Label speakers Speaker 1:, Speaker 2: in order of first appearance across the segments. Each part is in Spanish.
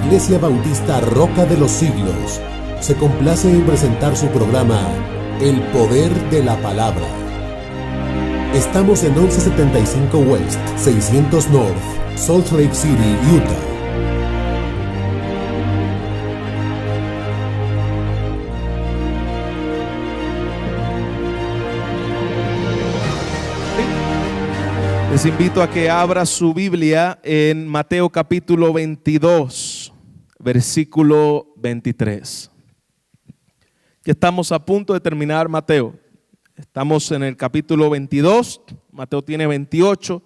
Speaker 1: Iglesia Bautista Roca de los Siglos se complace en presentar su programa El Poder de la Palabra. Estamos en 1175 West, 600 North, Salt Lake City, Utah.
Speaker 2: Les invito a que abra su Biblia en Mateo capítulo 22, versículo 23. Ya estamos a punto de terminar Mateo. Estamos en el capítulo 22, Mateo tiene 28.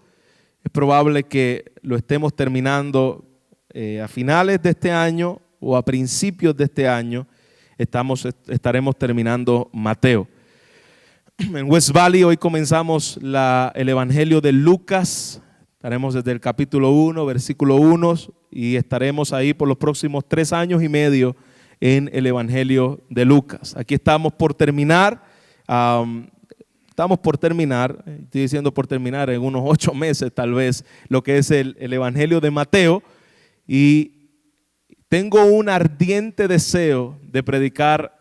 Speaker 2: Es probable que lo estemos terminando a finales de este año o a principios de este año. Estaremos terminando Mateo. En West Valley hoy comenzamos el Evangelio de Lucas. Estaremos desde el capítulo 1, versículo 1 y estaremos ahí por los próximos 3 años y medio en el Evangelio de Lucas. Aquí estamos por terminar, estoy diciendo por terminar en unos 8 meses tal vez, lo que es el Evangelio de Mateo, y tengo un ardiente deseo de predicar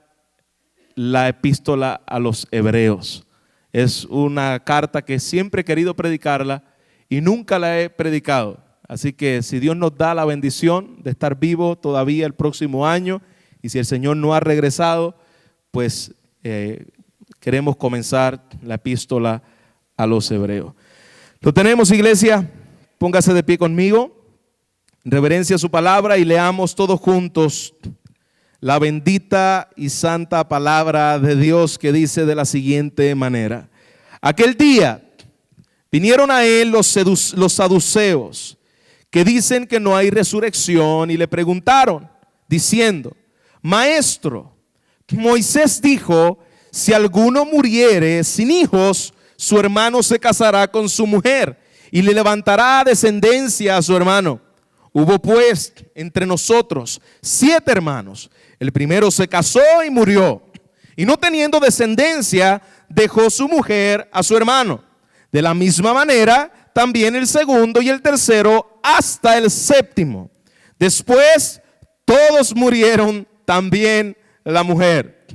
Speaker 2: la epístola a los hebreos. Es una carta que siempre he querido predicarla y nunca la he predicado. Así que si Dios nos da la bendición de estar vivo todavía el próximo año y si el Señor no ha regresado, pues queremos comenzar la epístola a los hebreos. Lo tenemos, iglesia. Póngase de pie conmigo, en reverencia a su palabra, y leamos todos juntos la bendita y santa palabra de Dios, que dice de la siguiente manera: aquel día vinieron a él los saduceos, que dicen que no hay resurrección, y le preguntaron, diciendo: Maestro, Moisés dijo, si alguno muriere sin hijos, su hermano se casará con su mujer y le levantará descendencia a su hermano. Hubo pues entre nosotros 7 hermanos. El primero se casó y murió, y no teniendo descendencia, dejó su mujer a su hermano. De la misma manera, también el segundo y el tercero, hasta el séptimo. Después, todos murieron, también la mujer.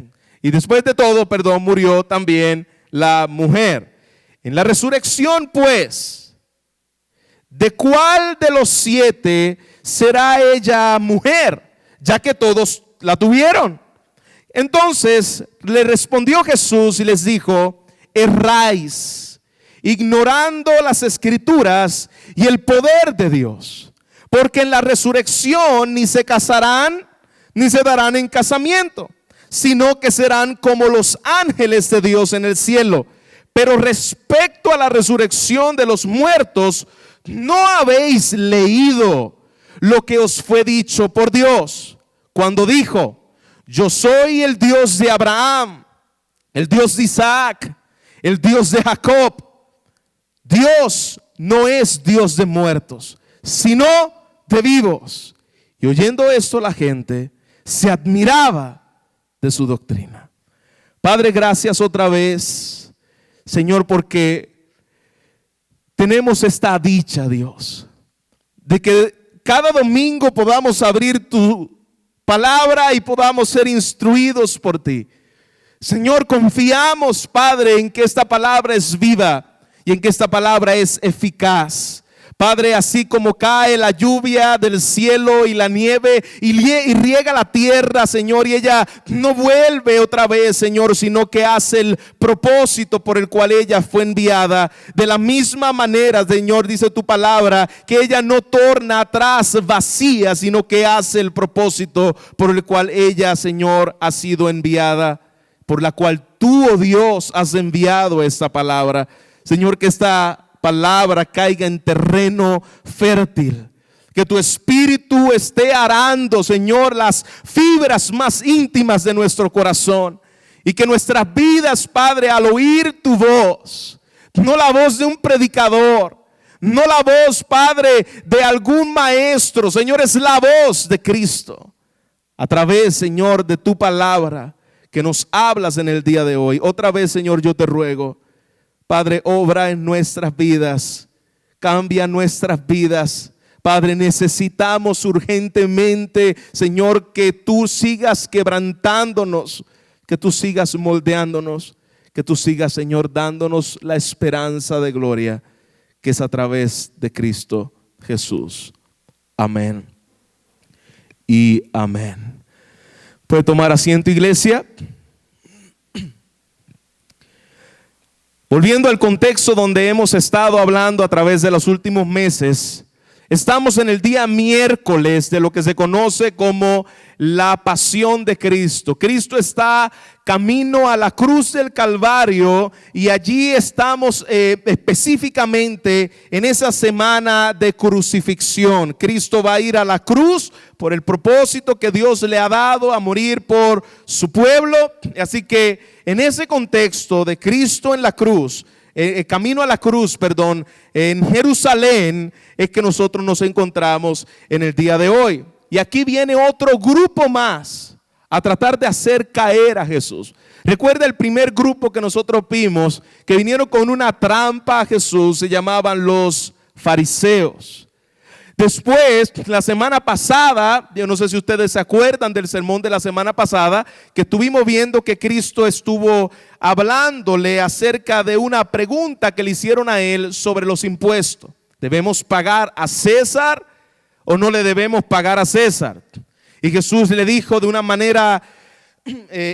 Speaker 2: Y después de todo, murió también la mujer. En la resurrección, pues, ¿de cuál de los 7 será ella mujer? Ya que todos la tuvieron. Entonces le respondió Jesús y les dijo: erráis, ignorando las escrituras y el poder de Dios, porque en la resurrección ni se casarán ni se darán en casamiento, sino que serán como los ángeles de Dios en el cielo. Pero respecto a la resurrección de los muertos, ¿no habéis leído lo que os fue dicho por Dios cuando dijo: yo soy el Dios de Abraham, el Dios de Isaac, el Dios de Jacob? Dios no es Dios de muertos, sino de vivos. Y oyendo esto, la gente se admiraba de su doctrina. Padre, gracias otra vez, Señor, porque tenemos esta dicha, Dios, de que cada domingo podamos abrir tu palabra y podamos ser instruidos por ti. Señor, confiamos, Padre, en que esta palabra es viva y en que esta palabra es eficaz. Padre, así como cae la lluvia del cielo y la nieve y riega la tierra, Señor, y ella no vuelve otra vez, Señor, sino que hace el propósito por el cual ella fue enviada. De la misma manera, Señor, dice tu palabra, que ella no torna atrás vacía, sino que hace el propósito por el cual ella, Señor, ha sido enviada, por la cual tú, oh Dios, has enviado esta palabra. Señor, que esta palabra caiga en terreno fértil, que tu espíritu esté arando, Señor, las fibras más íntimas de nuestro corazón, y que nuestras vidas, Padre, al oír tu voz, no la voz de un predicador, no la voz, Padre, de algún maestro, Señor, es la voz de Cristo, a través, Señor, de tu palabra que nos hablas en el día de hoy. Otra vez, Señor, yo te ruego, Padre, obra en nuestras vidas, cambia nuestras vidas, Padre, necesitamos urgentemente, Señor, que tú sigas quebrantándonos, que tú sigas moldeándonos, que tú sigas, Señor, dándonos la esperanza de gloria que es a través de Cristo Jesús. Amén y amén. Puede tomar asiento, iglesia. Volviendo al contexto donde hemos estado hablando a través de los últimos meses, estamos en el día miércoles de lo que se conoce como la pasión de Cristo. Cristo está camino a la cruz del Calvario y allí estamos específicamente en esa semana de crucifixión. Cristo va a ir a la cruz por el propósito que Dios le ha dado a morir por su pueblo. Así que en ese contexto de Cristo en la cruz, camino a la cruz, en Jerusalén, es que nosotros nos encontramos en el día de hoy. Y aquí viene otro grupo más a tratar de hacer caer a Jesús. Recuerda el primer grupo que nosotros vimos, que vinieron con una trampa a Jesús, se llamaban los fariseos. Después, la semana pasada, yo no sé si ustedes se acuerdan del sermón de la semana pasada, que estuvimos viendo que Cristo estuvo hablándole acerca de una pregunta que le hicieron a él sobre los impuestos. ¿Debemos pagar a César o no le debemos pagar a César? Y Jesús le dijo de una manera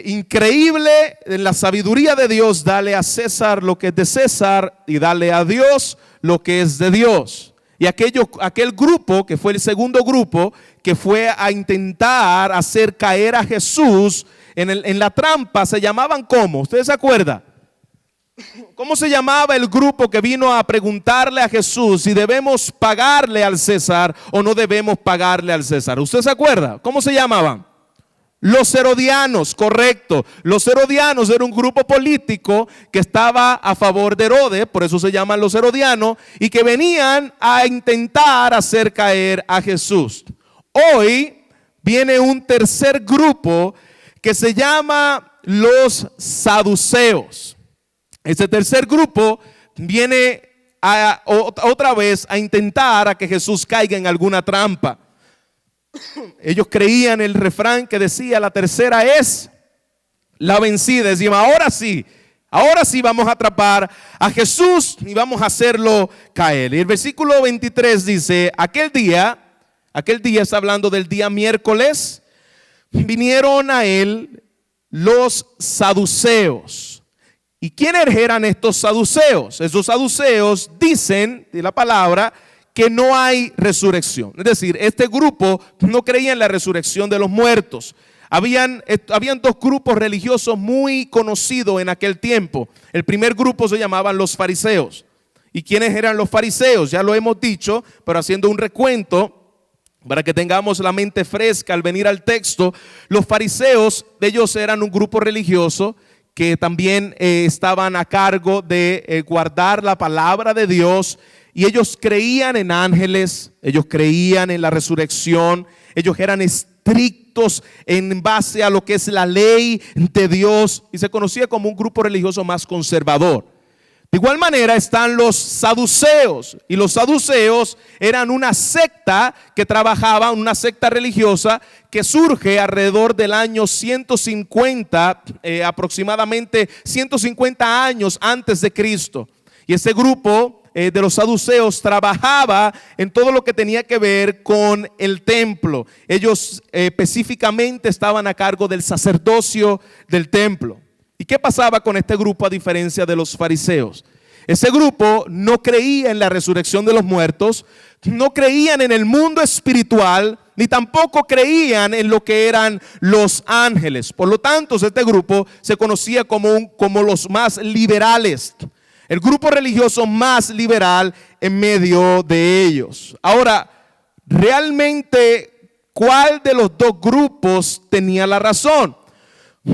Speaker 2: increíble, en la sabiduría de Dios: dale a César lo que es de César y dale a Dios lo que es de Dios. Y aquel grupo, que fue el segundo grupo, que fue a intentar hacer caer a Jesús en la trampa, se llamaban ¿cómo? ¿Ustedes se acuerdan? ¿Cómo se llamaba el grupo que vino a preguntarle a Jesús si debemos pagarle al César o no debemos pagarle al César? ¿Usted se acuerda? ¿Cómo se llamaban? Los herodianos, correcto. Los herodianos era un grupo político que estaba a favor de Herodes, por eso se llaman los herodianos, y que venían a intentar hacer caer a Jesús. Hoy viene un tercer grupo que se llama los saduceos. Ese tercer grupo viene otra vez a intentar a que Jesús caiga en alguna trampa. Ellos creían el refrán que decía: la tercera es la vencida. Decían: ahora sí vamos a atrapar a Jesús y vamos a hacerlo caer. Y el versículo 23 dice: aquel día está hablando del día miércoles, vinieron a él los saduceos. ¿Y quiénes eran estos saduceos? Estos saduceos dicen, de la palabra, que no hay resurrección. Es decir, este grupo no creía en la resurrección de los muertos. Habían dos grupos religiosos muy conocidos en aquel tiempo. El primer grupo se llamaban los fariseos. ¿Y quiénes eran los fariseos? Ya lo hemos dicho, pero haciendo un recuento para que tengamos la mente fresca al venir al texto. Los fariseos, ellos eran un grupo religioso que también estaban a cargo de guardar la palabra de Dios. Y ellos creían en ángeles, ellos creían en la resurrección, ellos eran estrictos en base a lo que es la ley de Dios y se conocía como un grupo religioso más conservador. De igual manera están los saduceos, y los saduceos eran una secta que trabajaba, una secta religiosa que surge alrededor del año 150, aproximadamente 150 años antes de Cristo. Y ese grupo de los saduceos trabajaba en todo lo que tenía que ver con el templo. Ellos específicamente estaban a cargo del sacerdocio del templo. ¿Y qué pasaba con este grupo a diferencia de los fariseos? Ese grupo no creía en la resurrección de los muertos, no creían en el mundo espiritual, ni tampoco creían en lo que eran los ángeles. Por lo tanto, este grupo se conocía como los más liberales. El grupo religioso más liberal en medio de ellos. Ahora, realmente, ¿cuál de los dos grupos tenía la razón?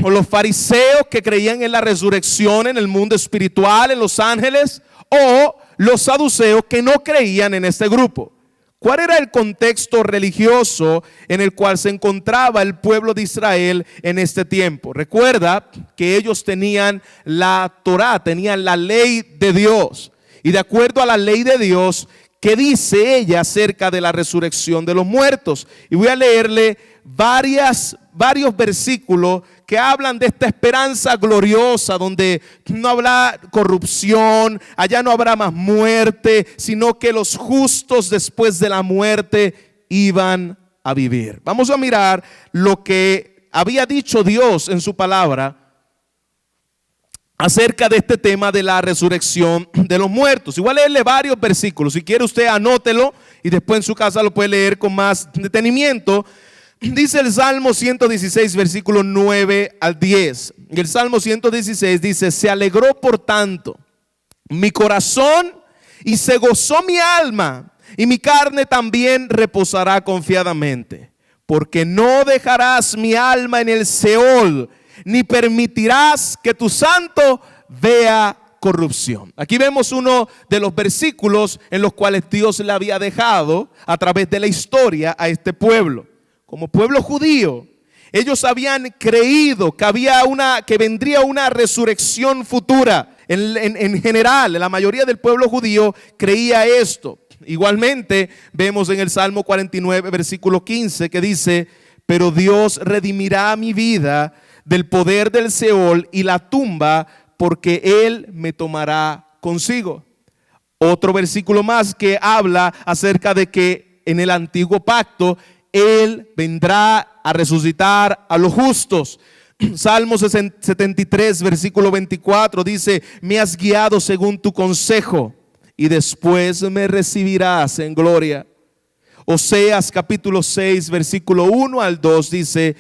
Speaker 2: ¿O los fariseos que creían en la resurrección, en el mundo espiritual, en los ángeles? ¿O los saduceos que no creían en este grupo? ¿Cuál era el contexto religioso en el cual se encontraba el pueblo de Israel en este tiempo? Recuerda que ellos tenían la Torá, tenían la ley de Dios. Y de acuerdo a la ley de Dios, qué dice ella acerca de la resurrección de los muertos. Y voy a leerle varios versículos que hablan de esta esperanza gloriosa, donde no habrá corrupción, allá no habrá más muerte, sino que los justos después de la muerte iban a vivir. Vamos a mirar lo que había dicho Dios en su palabra acerca de este tema de la resurrección de los muertos. Igual leerle varios versículos. Si quiere usted anótelo y después en su casa lo puede leer con más detenimiento. Dice el Salmo 116, versículos 9 al 10. Y el Salmo 116 dice: se alegró por tanto mi corazón y se gozó mi alma, y mi carne también reposará confiadamente, porque no dejarás mi alma en el Seol, ni permitirás que tu santo vea corrupción. Aquí vemos uno de los versículos en los cuales Dios le había dejado a través de la historia a este pueblo. Como pueblo judío, ellos habían creído que vendría una resurrección futura. En general, la mayoría del pueblo judío creía esto. Igualmente vemos en el Salmo 49, versículo 15, que dice: pero Dios redimirá mi vida del poder del Seol y la tumba, porque Él me tomará consigo. Otro versículo más que habla acerca de que en el antiguo pacto Él vendrá a resucitar a los justos. Salmo 73, versículo 24 dice: me has guiado según tu consejo, y después me recibirás en gloria. Oseas capítulo 6, versículo 1 al 2 dice: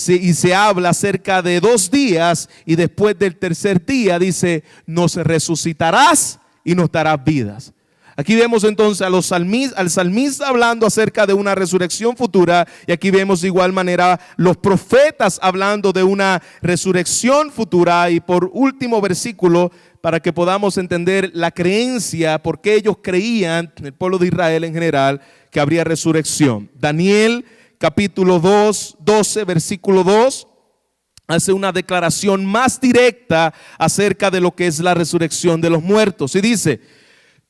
Speaker 2: y se habla acerca de 2 días, y después del tercer día dice: nos resucitarás y nos darás vidas. Aquí vemos entonces al salmista hablando acerca de una resurrección futura, y aquí vemos de igual manera los profetas hablando de una resurrección futura. Y por último versículo, para que podamos entender la creencia, porque ellos creían, el pueblo de Israel en general, que habría resurrección. Daniel capítulo 12, versículo 2, hace una declaración más directa acerca de lo que es la resurrección de los muertos. Y dice: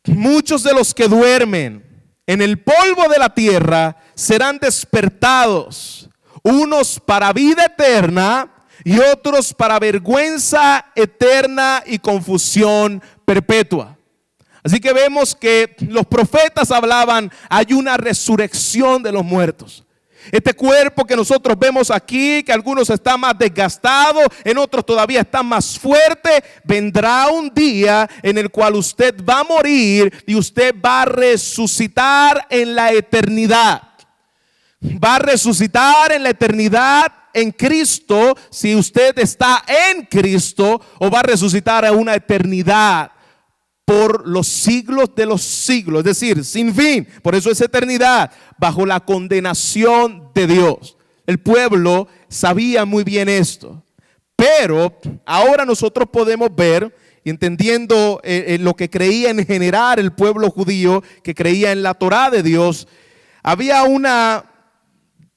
Speaker 2: muchos de los que duermen en el polvo de la tierra serán despertados, unos para vida eterna y otros para vergüenza eterna y confusión perpetua. Así que vemos que los profetas hablaban: hay una resurrección de los muertos. Este cuerpo que nosotros vemos aquí, que algunos están más desgastados, en otros todavía están más fuertes, vendrá un día en el cual usted va a morir y usted va a resucitar en la eternidad. Va a resucitar en la eternidad en Cristo, si usted está en Cristo, o va a resucitar a una eternidad por los siglos de los siglos, es decir, sin fin. Por eso es eternidad, bajo la condenación de Dios. El pueblo sabía muy bien esto, pero ahora nosotros podemos ver, entendiendo lo que creía en general el pueblo judío, que creía en la Torá de Dios, había una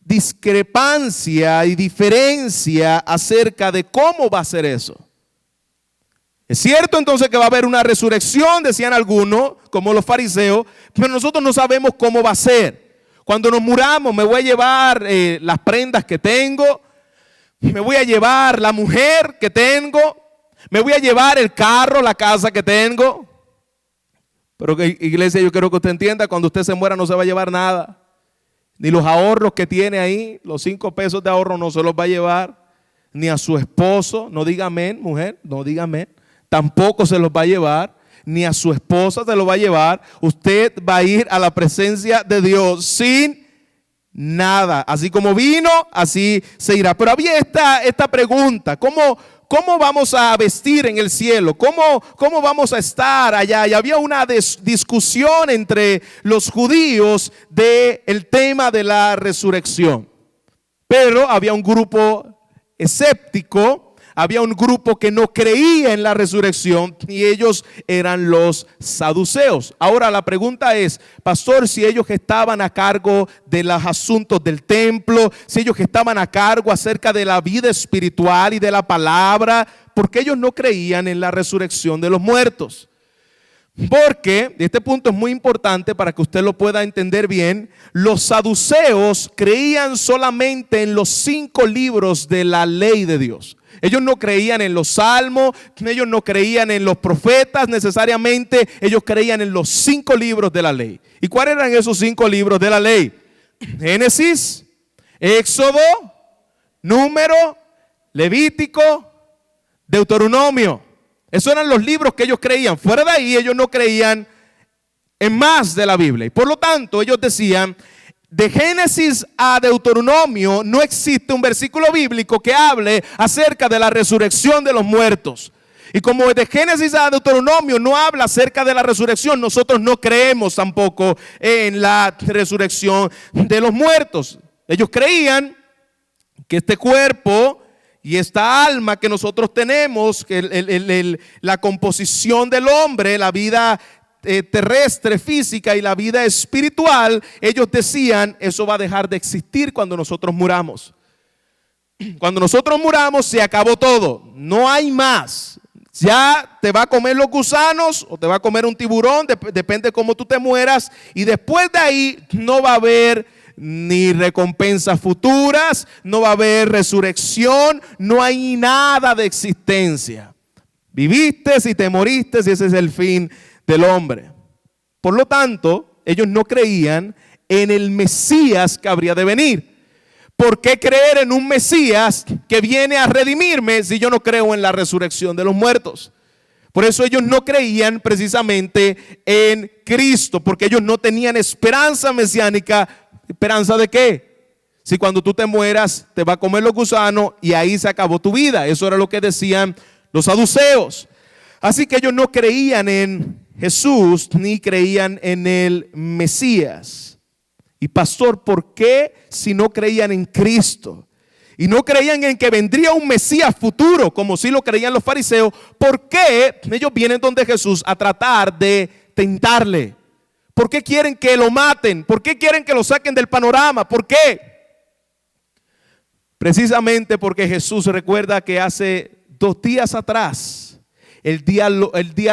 Speaker 2: discrepancia y diferencia acerca de cómo va a ser eso. Es cierto entonces que va a haber una resurrección, decían algunos, como los fariseos, pero nosotros no sabemos cómo va a ser. Cuando nos muramos, me voy a llevar las prendas que tengo, me voy a llevar la mujer que tengo, me voy a llevar el carro, la casa que tengo. Pero iglesia, yo quiero que usted entienda, cuando usted se muera no se va a llevar nada. Ni los ahorros que tiene ahí, los 5 pesos de ahorro no se los va a llevar. Ni a su esposo, no diga amén, mujer, no diga amén. Tampoco se los va a llevar, ni a su esposa se los va a llevar. Usted va a ir a la presencia de Dios sin nada. Así como vino, así se irá. Pero había esta pregunta: ¿cómo vamos a vestir en el cielo? ¿Cómo vamos a estar allá? Y había una discusión entre los judíos del tema de la resurrección. Pero había un grupo escéptico. Había un grupo que no creía en la resurrección, y ellos eran los saduceos. Ahora la pregunta es: pastor, si ellos que estaban a cargo de los asuntos del templo, si ellos que estaban a cargo acerca de la vida espiritual y de la palabra, ¿por qué ellos no creían en la resurrección de los muertos? Porque, este punto es muy importante para que usted lo pueda entender bien, los saduceos creían solamente en los 5 libros de la ley de Dios. Ellos no creían en los salmos, ellos no creían en los profetas necesariamente, ellos creían en los 5 libros de la ley. ¿Y cuáles eran esos 5 libros de la ley? Génesis, Éxodo, Número, Levítico, Deuteronomio. Esos eran los libros que ellos creían. Fuera de ahí ellos no creían en más de la Biblia. Y por lo tanto ellos decían, de Génesis a Deuteronomio no existe un versículo bíblico que hable acerca de la resurrección de los muertos. Y como de Génesis a Deuteronomio no habla acerca de la resurrección, nosotros no creemos tampoco en la resurrección de los muertos. Ellos creían que este cuerpo y esta alma que nosotros tenemos, que la composición del hombre, la vida terrestre, física y la vida espiritual, ellos decían, eso va a dejar de existir cuando nosotros muramos. Cuando nosotros muramos se acabó todo, no hay más. Ya te va a comer los gusanos o te va a comer un tiburón, depende de cómo tú te mueras, y después de ahí no va a haber ni recompensas futuras, no va a haber resurrección, no hay nada de existencia. Viviste y te moriste y ese es el fin del hombre. Por lo tanto, ellos no creían en el Mesías que habría de venir. ¿Por qué creer en un Mesías que viene a redimirme si yo no creo en la resurrección de los muertos? Por eso ellos no creían precisamente en Cristo, porque ellos no tenían esperanza mesiánica. ¿Esperanza de qué? Si cuando tú te mueras te va a comer los gusanos y ahí se acabó tu vida. Eso era lo que decían los saduceos. Así que ellos no creían en Jesús ni creían en el Mesías. Y pastor, ¿por qué si no creían en Cristo? Y no creían en que vendría un Mesías futuro, como sí lo creían los fariseos. ¿Por qué ellos vienen donde Jesús a tratar de tentarle? ¿Por qué quieren que lo maten? ¿Por qué quieren que lo saquen del panorama? ¿Por qué? Precisamente porque Jesús recuerda que hace 2 días atrás, el día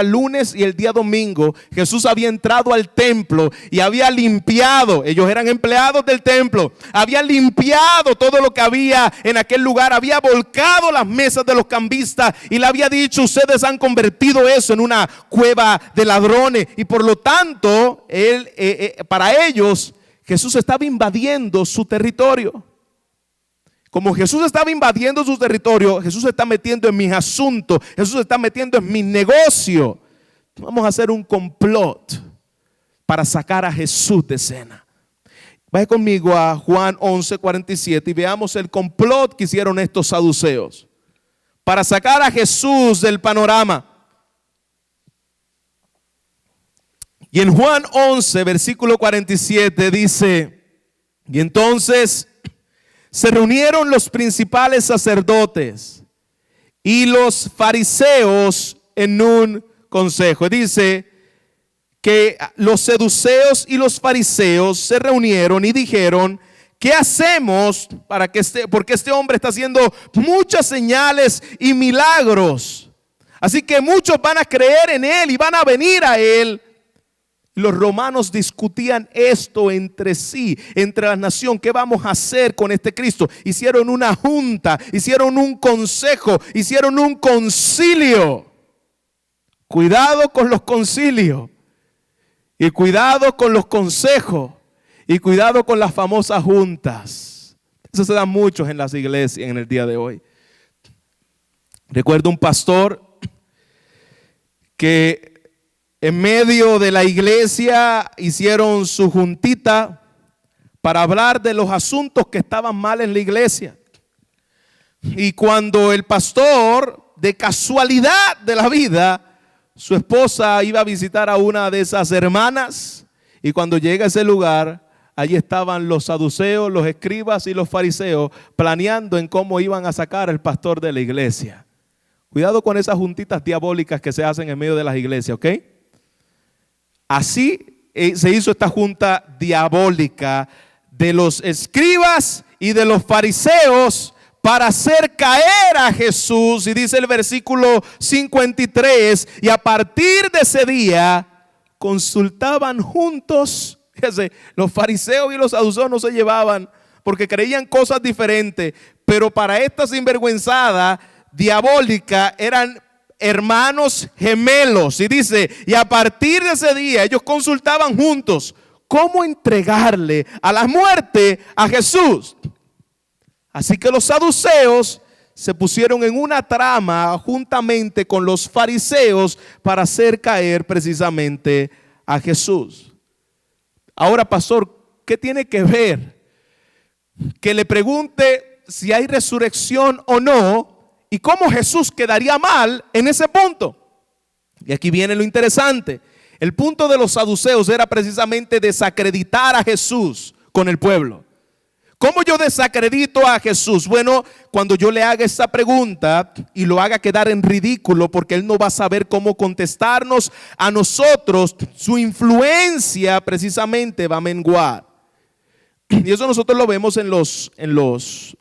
Speaker 2: lunes y el día domingo, Jesús había entrado al templo y había limpiado. Ellos eran empleados del templo. Había limpiado todo lo que había en aquel lugar. Había volcado las mesas de los cambistas y le había dicho, ustedes han convertido eso en una cueva de ladrones. Y por lo tanto, para ellos, Jesús estaba invadiendo su territorio. Como Jesús estaba invadiendo su territorio, Jesús se está metiendo en mis asuntos, Jesús se está metiendo en mi negocio. Vamos a hacer un complot para sacar a Jesús de escena. Vaya conmigo a Juan 11:47 y veamos el complot que hicieron estos saduceos para sacar a Jesús del panorama. Y en Juan 11, versículo 47 dice, y entonces se reunieron los principales sacerdotes y los fariseos en un consejo. Dice que los saduceos y los fariseos se reunieron y dijeron, ¿qué hacemos porque este hombre está haciendo muchas señales y milagros? Así que muchos van a creer en él y van a venir a él. Los romanos discutían esto entre sí, entre la nación. ¿Qué vamos a hacer con este Cristo? Hicieron una junta, hicieron un consejo, hicieron un concilio. Cuidado con los concilios y cuidado con los consejos y cuidado con las famosas juntas. Eso se da muchos en las iglesias en el día de hoy. Recuerdo un pastor que en medio de la iglesia hicieron su juntita para hablar de los asuntos que estaban mal en la iglesia. Y cuando el pastor, de casualidad de la vida, su esposa iba a visitar a una de esas hermanas, y cuando llega a ese lugar, allí estaban los saduceos, los escribas y los fariseos planeando en cómo iban a sacar al pastor de la iglesia. Cuidado con esas juntitas diabólicas que se hacen en medio de las iglesias, ¿ok? Así se hizo esta junta diabólica de los escribas y de los fariseos para hacer caer a Jesús. Y dice el versículo 53, y a partir de ese día consultaban juntos. Fíjense, los fariseos y los saduceos no se llevaban porque creían cosas diferentes, pero para esta sinvergüenzada diabólica eran hermanos gemelos. Y dice, y a partir de ese día ellos consultaban juntos cómo entregarle a la muerte a Jesús. Así que los saduceos se pusieron en una trama juntamente con los fariseos para hacer caer precisamente a Jesús. Ahora, pastor, ¿qué tiene que ver que le pregunte si hay resurrección o no y cómo Jesús quedaría mal en ese punto? Y aquí viene lo interesante. El punto de los saduceos era precisamente desacreditar a Jesús con el pueblo. ¿Cómo yo desacredito a Jesús? Bueno, cuando yo le haga esta pregunta y lo haga quedar en ridículo, porque él no va a saber cómo contestarnos a nosotros, su influencia precisamente va a menguar. Y eso nosotros lo vemos en los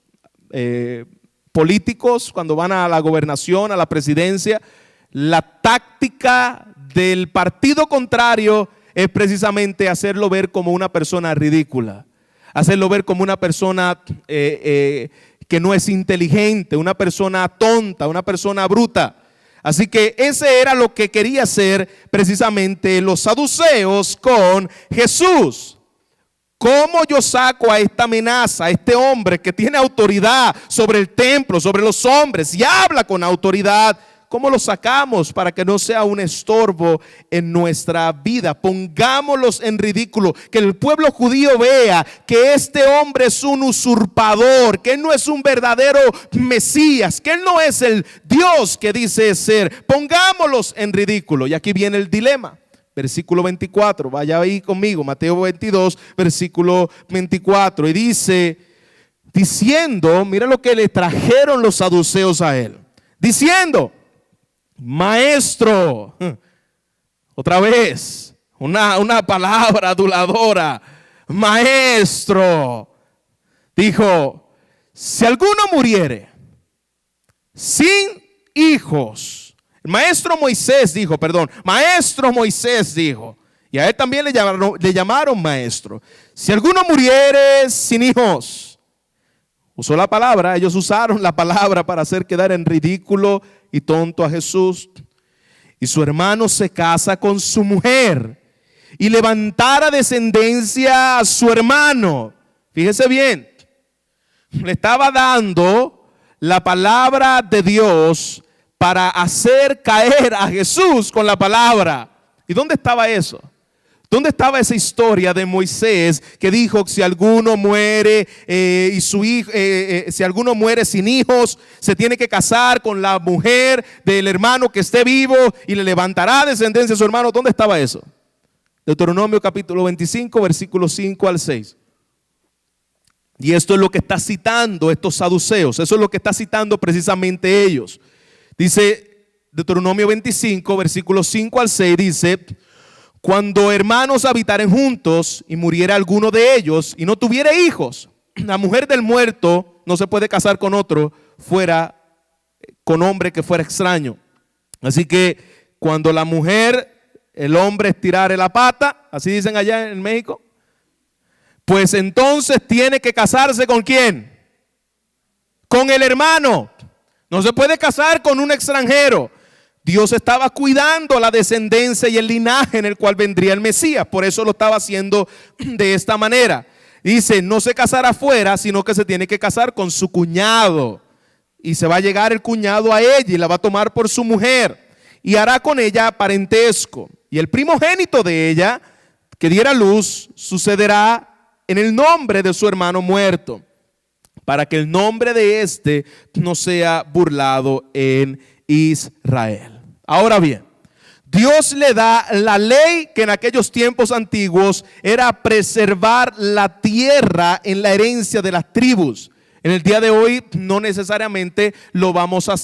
Speaker 2: políticos cuando van a la gobernación, a la presidencia. La táctica del partido contrario es precisamente hacerlo ver como una persona ridícula, hacerlo ver como una persona que no es inteligente, una persona tonta, una persona bruta. Así que ese era lo que quería hacer precisamente los saduceos con Jesús. ¿Cómo yo saco a esta amenaza, a este hombre que tiene autoridad sobre el templo, sobre los hombres y habla con autoridad? ¿Cómo lo sacamos para que no sea un estorbo en nuestra vida? Pongámoslos en ridículo, que el pueblo judío vea que este hombre es un usurpador, que él no es un verdadero Mesías, que él no es el Dios que dice ser. Pongámoslos en ridículo. Y aquí viene el dilema. Versículo 24, vaya ahí conmigo, Mateo 22, versículo 24. Y dice, diciendo, mira lo que le trajeron los saduceos a él. Diciendo, maestro, otra vez, una palabra aduladora, maestro, dijo, si alguno muriere sin hijos, maestro Moisés dijo, y a él también le llamaron maestro. Si alguno muriere sin hijos, usó la palabra, ellos usaron la palabra para hacer quedar en ridículo y tonto a Jesús. Y su hermano se casa con su mujer y levantara descendencia a su hermano. Fíjese bien, le estaba dando la palabra de Dios para hacer caer a Jesús con la palabra. ¿Y dónde estaba eso? ¿Dónde estaba esa historia de Moisés que dijo si alguno muere y su hijo, si alguno muere sin hijos, se tiene que casar con la mujer del hermano que esté vivo y le levantará descendencia a su hermano? ¿Dónde estaba eso? Deuteronomio capítulo 25, versículos 5 al 6. Y esto es lo que está citando estos saduceos. Eso es lo que está citando precisamente ellos. Dice Deuteronomio 25, versículos 5 al 6, dice: cuando hermanos habitaren juntos y muriera alguno de ellos y no tuviera hijos, la mujer del muerto no se puede casar con otro fuera con hombre que fuera extraño. Así que cuando la mujer, el hombre estirare la pata, así dicen allá en México, pues entonces tiene que casarse ¿con quién? Con el hermano. No se puede casar con un extranjero. Dios estaba cuidando la descendencia y el linaje en el cual vendría el Mesías. Por eso lo estaba haciendo de esta manera. Dice, no se casará afuera, sino que se tiene que casar con su cuñado. Y se va a llegar el cuñado a ella y la va a tomar por su mujer. Y hará con ella parentesco. Y el primogénito de ella, que diera luz, sucederá en el nombre de su hermano muerto, para que el nombre de éste no sea burlado en Israel. Ahora bien, Dios le da la ley que en aquellos tiempos antiguos era preservar la tierra en la herencia de las tribus. En el día de hoy no necesariamente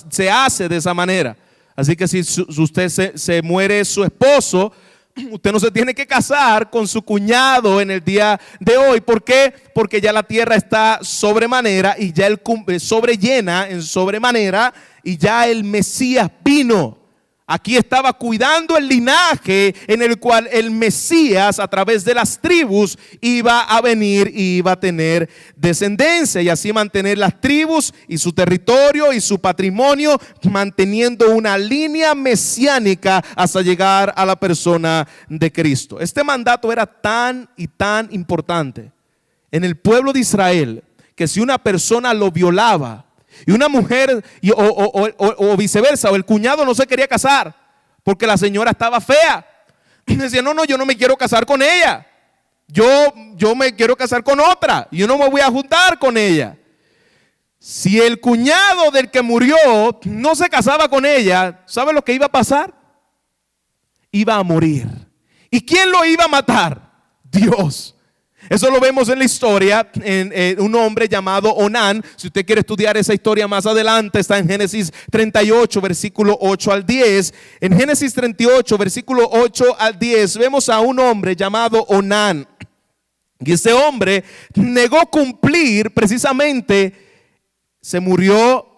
Speaker 2: se hace de esa manera. Así que si usted se muere su esposo, usted no se tiene que casar con su cuñado en el día de hoy. ¿Por qué? Porque ya la tierra está sobremanera y ya sobrellena en sobremanera y ya el Mesías vino. Aquí estaba cuidando el linaje en el cual el Mesías, a través de las tribus, iba a venir y iba a tener descendencia, y así mantener las tribus y su territorio y su patrimonio, manteniendo una línea mesiánica hasta llegar a la persona de Cristo. Este mandato era tan y tan importante en el pueblo de Israel, que si una persona lo violaba, y una mujer o viceversa, o el cuñado no se quería casar porque la señora estaba fea, decía, no, yo no me quiero casar con ella, yo me quiero casar con otra, yo no me voy a juntar con ella. Si el cuñado del que murió no se casaba con ella, ¿sabe lo que iba a pasar? Iba a morir. ¿Y quién lo iba a matar? Dios. Eso lo vemos en la historia, en un hombre llamado Onán. Si usted quiere estudiar esa historia más adelante, está en Génesis 38, versículo 8 al 10. En Génesis 38, versículo 8 al 10, vemos a un hombre llamado Onán. Y ese hombre negó cumplir, precisamente, se murió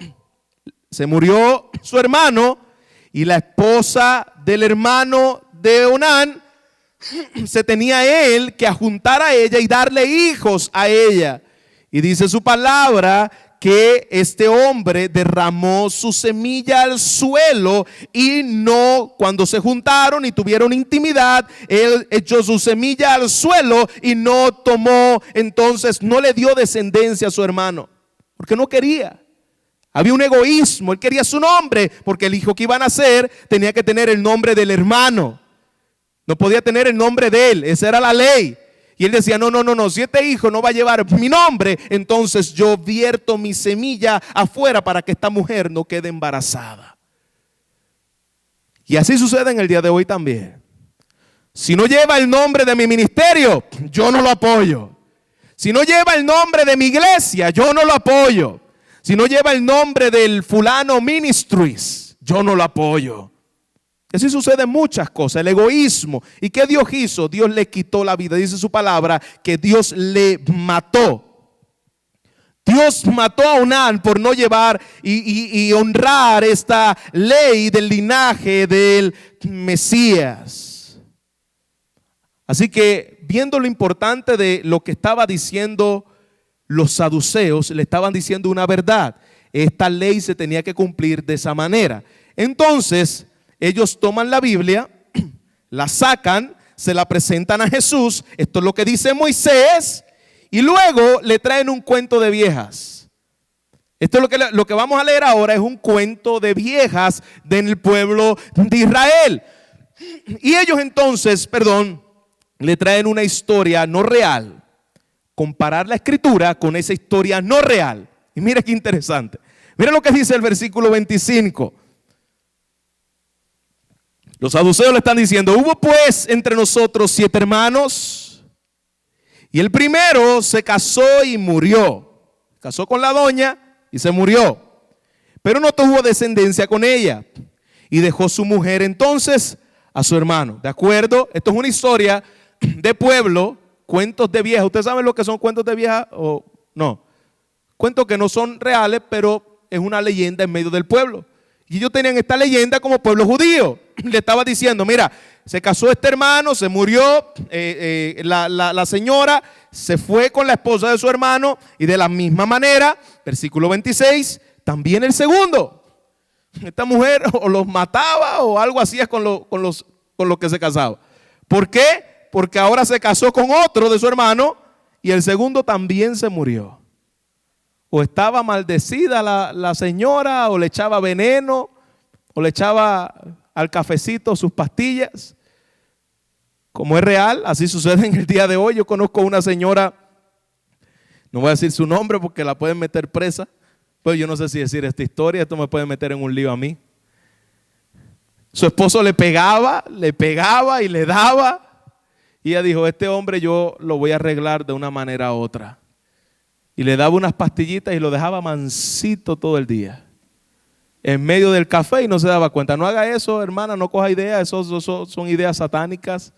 Speaker 2: su hermano, y la esposa del hermano de Onán se tenía él que ajuntar a ella y darle hijos a ella. Y dice su palabra que este hombre derramó su semilla al suelo, y no, cuando se juntaron y tuvieron intimidad, él echó su semilla al suelo y no tomó, entonces no le dio descendencia a su hermano, porque no quería. Había un egoísmo, él quería su nombre, porque el hijo que iban a nacer tenía que tener el nombre del hermano. No podía tener el nombre de él, esa era la ley. Y él decía, no, si este hijo no va a llevar mi nombre, entonces yo vierto mi semilla afuera para que esta mujer no quede embarazada. Y así sucede en el día de hoy también. Si no lleva el nombre de mi ministerio, yo no lo apoyo. Si no lleva el nombre de mi iglesia, yo no lo apoyo. Si no lleva el nombre del fulano ministries, yo no lo apoyo. Así suceden muchas cosas, el egoísmo. ¿Y qué Dios hizo? Dios le quitó la vida. Dice su palabra que Dios le mató. Dios mató a Onán por no llevar y honrar esta ley del linaje del Mesías. Así que, viendo lo importante de lo que estaba diciendo los saduceos, le estaban diciendo una verdad. Esta ley se tenía que cumplir de esa manera. Entonces, ellos toman la Biblia, la sacan, se la presentan a Jesús. Esto es lo que dice Moisés, y luego le traen un cuento de viejas. Esto es lo que vamos a leer ahora, es un cuento de viejas del pueblo de Israel. Y ellos entonces, le traen una historia no real. Comparar la escritura con esa historia no real. Y mira qué interesante. Mira lo que dice el versículo 25. Los saduceos le están diciendo, hubo pues entre nosotros 7 hermanos, y el primero se casó y murió. Casó con la doña y se murió, pero no tuvo descendencia con ella, y dejó su mujer entonces a su hermano. ¿De acuerdo? Esto es una historia de pueblo, cuentos de vieja. ¿Ustedes saben lo que son cuentos de vieja o no? Cuentos que no son reales, pero es una leyenda en medio del pueblo. Y ellos tenían esta leyenda como pueblo judío. Le estaba diciendo, mira, se casó este hermano, se murió, la señora se fue con la esposa de su hermano, y de la misma manera, versículo 26, también el segundo. Esta mujer o los mataba o algo hacía con lo que se casaba. ¿Por qué? Porque ahora se casó con otro de su hermano, y el segundo también se murió. O estaba maldecida la señora, o le echaba veneno, o le echaba al cafecito sus pastillas. Como es real, así sucede en el día de hoy. Yo conozco una señora, no voy a decir su nombre porque la pueden meter presa, pero yo no sé si decir esta historia, esto me puede meter en un lío a mí. Su esposo le pegaba y le daba, y ella dijo, este hombre yo lo voy a arreglar de una manera u otra. Y le daba unas pastillitas y lo dejaba mansito todo el día, en medio del café, y no se daba cuenta. No haga eso, hermana, no coja ideas, eso son ideas satánicas.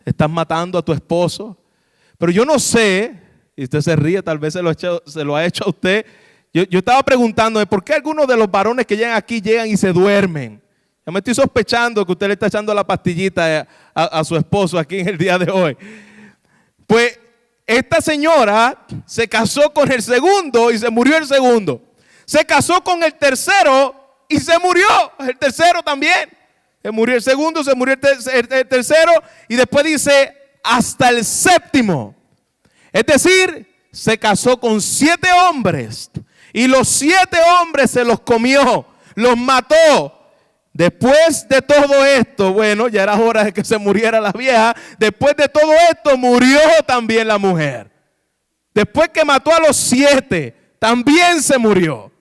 Speaker 2: Estás matando a tu esposo. Pero yo no sé, y usted se ríe, tal vez se lo ha hecho a usted. Yo estaba preguntándome, ¿por qué algunos de los varones que llegan aquí llegan y se duermen? Ya me estoy sospechando que usted le está echando la pastillita a su esposo aquí en el día de hoy. Pues esta señora se casó con el segundo y se murió el segundo. Se casó con el tercero y se murió el tercero también. Se murió el segundo, se murió el tercero y después dice hasta el séptimo. Es decir, se casó con 7 hombres y los 7 hombres se los comió, los mató. Después de todo esto, bueno, ya era hora de que se muriera la vieja. Después de todo esto murió también la mujer. Después que mató a los 7, también se murió.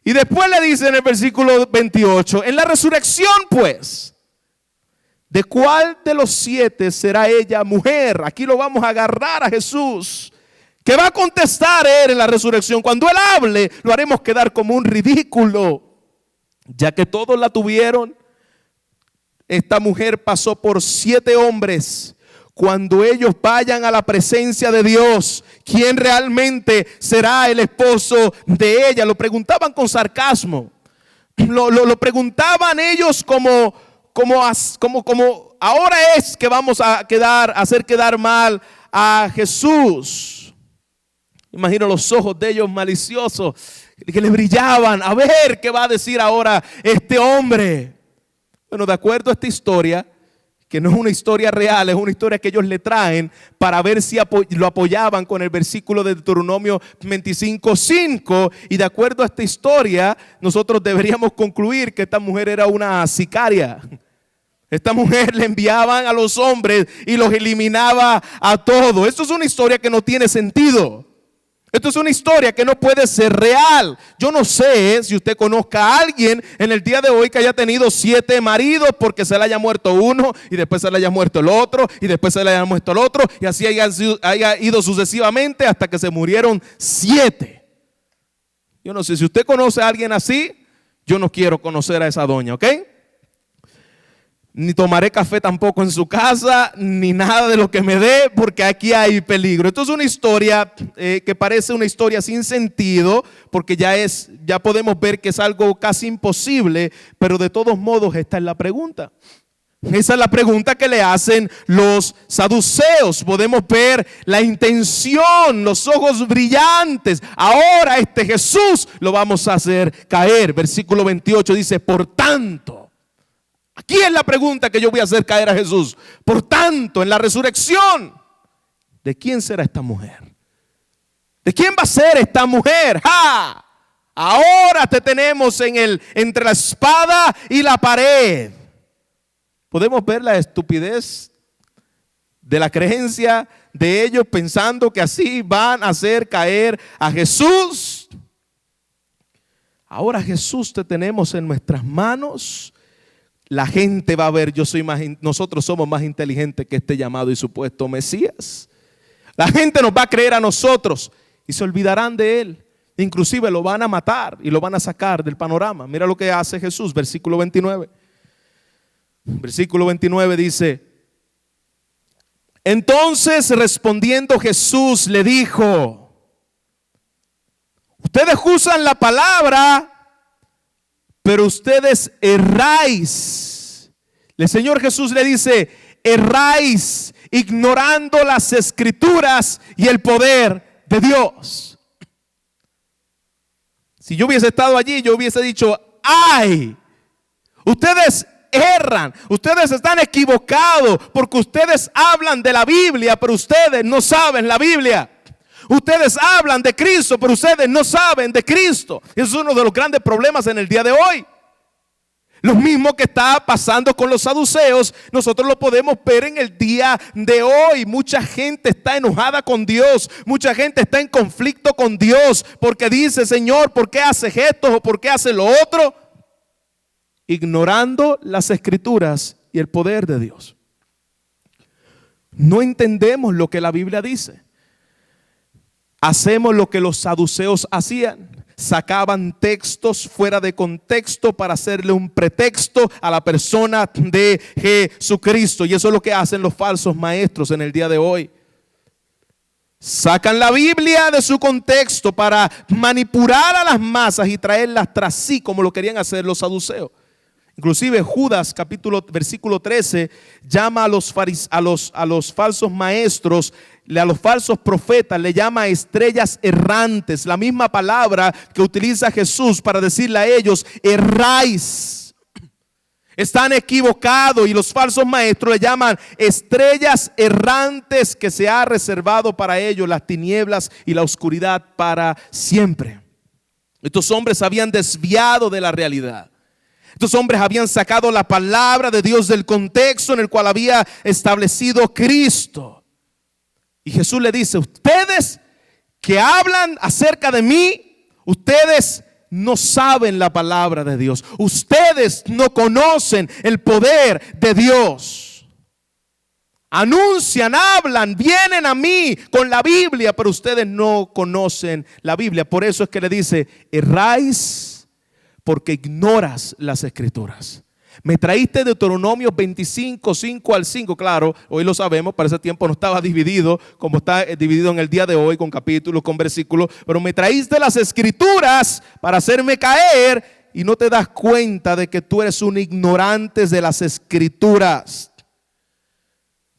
Speaker 2: Y después le dice en el versículo 28, en la resurrección pues, ¿de cuál de los 7 será ella mujer? Aquí lo vamos a agarrar a Jesús. ¿Qué va a contestar él en la resurrección? Cuando él hable, lo haremos quedar como un ridículo. Ya que todos la tuvieron, esta mujer pasó por 7 hombres. Cuando ellos vayan a la presencia de Dios, ¿quién realmente será el esposo de ella? Lo preguntaban con sarcasmo. Lo preguntaban ellos como ahora es que vamos a hacer quedar mal a Jesús. Imagino los ojos de ellos maliciosos que le brillaban. A ver qué va a decir ahora este hombre. Bueno, de acuerdo a esta historia, que no es una historia real, es una historia que ellos le traen para ver si lo apoyaban con el versículo de Deuteronomio 25:5. Y de acuerdo a esta historia, nosotros deberíamos concluir que esta mujer era una sicaria. Esta mujer le enviaban a los hombres y los eliminaba a todos. Esto es una historia que no tiene sentido. Esto es una historia que no puede ser real. Yo no sé si usted conozca a alguien en el día de hoy que haya tenido 7 maridos porque se le haya muerto uno y después se le haya muerto el otro y después se le haya muerto el otro y así haya ido sucesivamente hasta que se murieron 7. Yo no sé si usted conoce a alguien así. Yo no quiero conocer a esa doña, ¿ok? Ni tomaré café tampoco en su casa, ni nada de lo que me dé, porque aquí hay peligro. Esto es una historia que parece una historia sin sentido, porque ya podemos ver que es algo casi imposible, pero de todos modos esta es la pregunta. Esa es la pregunta que le hacen los saduceos. Podemos ver la intención, los ojos brillantes. Ahora este Jesús lo vamos a hacer caer. Versículo 28 dice, por tanto. Aquí es la pregunta que yo voy a hacer caer a Jesús. Por tanto, en la resurrección, ¿de quién será esta mujer? ¿De quién va a ser esta mujer? ¡Ja! Ahora te tenemos entre la espada y la pared. Podemos ver la estupidez de la creencia de ellos pensando que así van a hacer caer a Jesús. Ahora Jesús te tenemos en nuestras manos. La gente va a ver, nosotros somos más inteligentes que este llamado y supuesto Mesías. La gente nos va a creer a nosotros y se olvidarán de él. Inclusive lo van a matar y lo van a sacar del panorama. Mira lo que hace Jesús, versículo 29. Versículo 29 dice, entonces respondiendo Jesús le dijo, ustedes usan la palabra, pero ustedes erráis. El Señor Jesús le dice, erráis ignorando las escrituras y el poder de Dios. Si yo hubiese estado allí, yo hubiese dicho, ay, ustedes erran, ustedes están equivocados porque ustedes hablan de la Biblia, pero ustedes no saben la Biblia. Ustedes hablan de Cristo, pero ustedes no saben de Cristo. Eso es uno de los grandes problemas en el día de hoy. Lo mismo que está pasando con los saduceos, nosotros lo podemos ver en el día de hoy. Mucha gente está enojada con Dios. Mucha gente está en conflicto con Dios porque dice, Señor, ¿por qué haces esto o por qué haces lo otro? Ignorando las escrituras y el poder de Dios. No entendemos lo que la Biblia dice. Hacemos lo que los saduceos hacían. Sacaban textos fuera de contexto para hacerle un pretexto a la persona de Jesucristo. Y eso es lo que hacen los falsos maestros en el día de hoy. Sacan la Biblia de su contexto para manipular a las masas y traerlas tras sí, como lo querían hacer los saduceos. Inclusive Judas, versículo 13, llama a los falsos maestros, a los falsos profetas, le llama estrellas errantes. La misma palabra que utiliza Jesús para decirle a ellos: erráis, están equivocados. Y los falsos maestros le llaman estrellas errantes, que se ha reservado para ellos las tinieblas y la oscuridad para siempre. Estos hombres habían desviado de la realidad. Estos hombres habían sacado la palabra de Dios del contexto en el cual había establecido Cristo. Y Jesús le dice: ustedes que hablan acerca de mí, ustedes no saben la palabra de Dios. Ustedes no conocen el poder de Dios. Anuncian, hablan, vienen a mí con la Biblia, pero ustedes no conocen la Biblia. Por eso es que le dice: erráis porque ignoras las escrituras. Me traíste Deuteronomio 25, 5 al 5. Claro, hoy lo sabemos, para ese tiempo no estaba dividido como está dividido en el día de hoy, con capítulos, con versículos. Pero me traíste las escrituras para hacerme caer, y no te das cuenta de que tú eres un ignorante de las escrituras.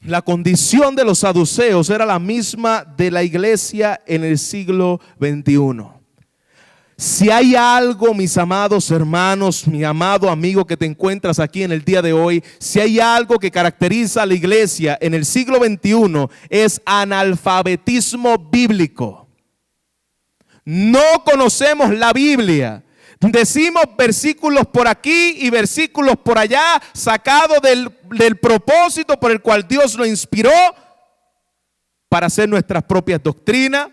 Speaker 2: La condición de los saduceos era la misma de la iglesia en el siglo XXI. Si hay algo, mis amados hermanos, mi amado amigo que te encuentras aquí en el día de hoy, si hay algo que caracteriza a la iglesia en el siglo XXI, es analfabetismo bíblico. No conocemos la Biblia. Decimos versículos por aquí y versículos por allá, sacados del propósito por el cual Dios lo inspiró para hacer nuestras propias doctrinas.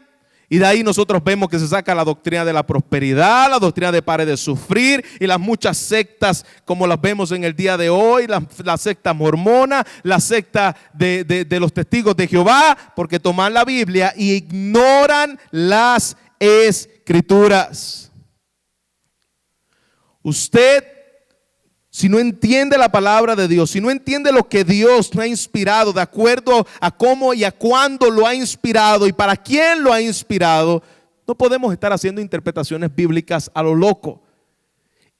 Speaker 2: Y de ahí nosotros vemos que se saca la doctrina de la prosperidad, la doctrina de pare de sufrir, y las muchas sectas como las vemos en el día de hoy, la secta mormona, la secta de los testigos de Jehová, porque toman la Biblia y ignoran las escrituras. Usted, si no entiende la palabra de Dios, si no entiende lo que Dios ha inspirado, de acuerdo a cómo y a cuándo lo ha inspirado y para quién lo ha inspirado, no podemos estar haciendo interpretaciones bíblicas a lo loco.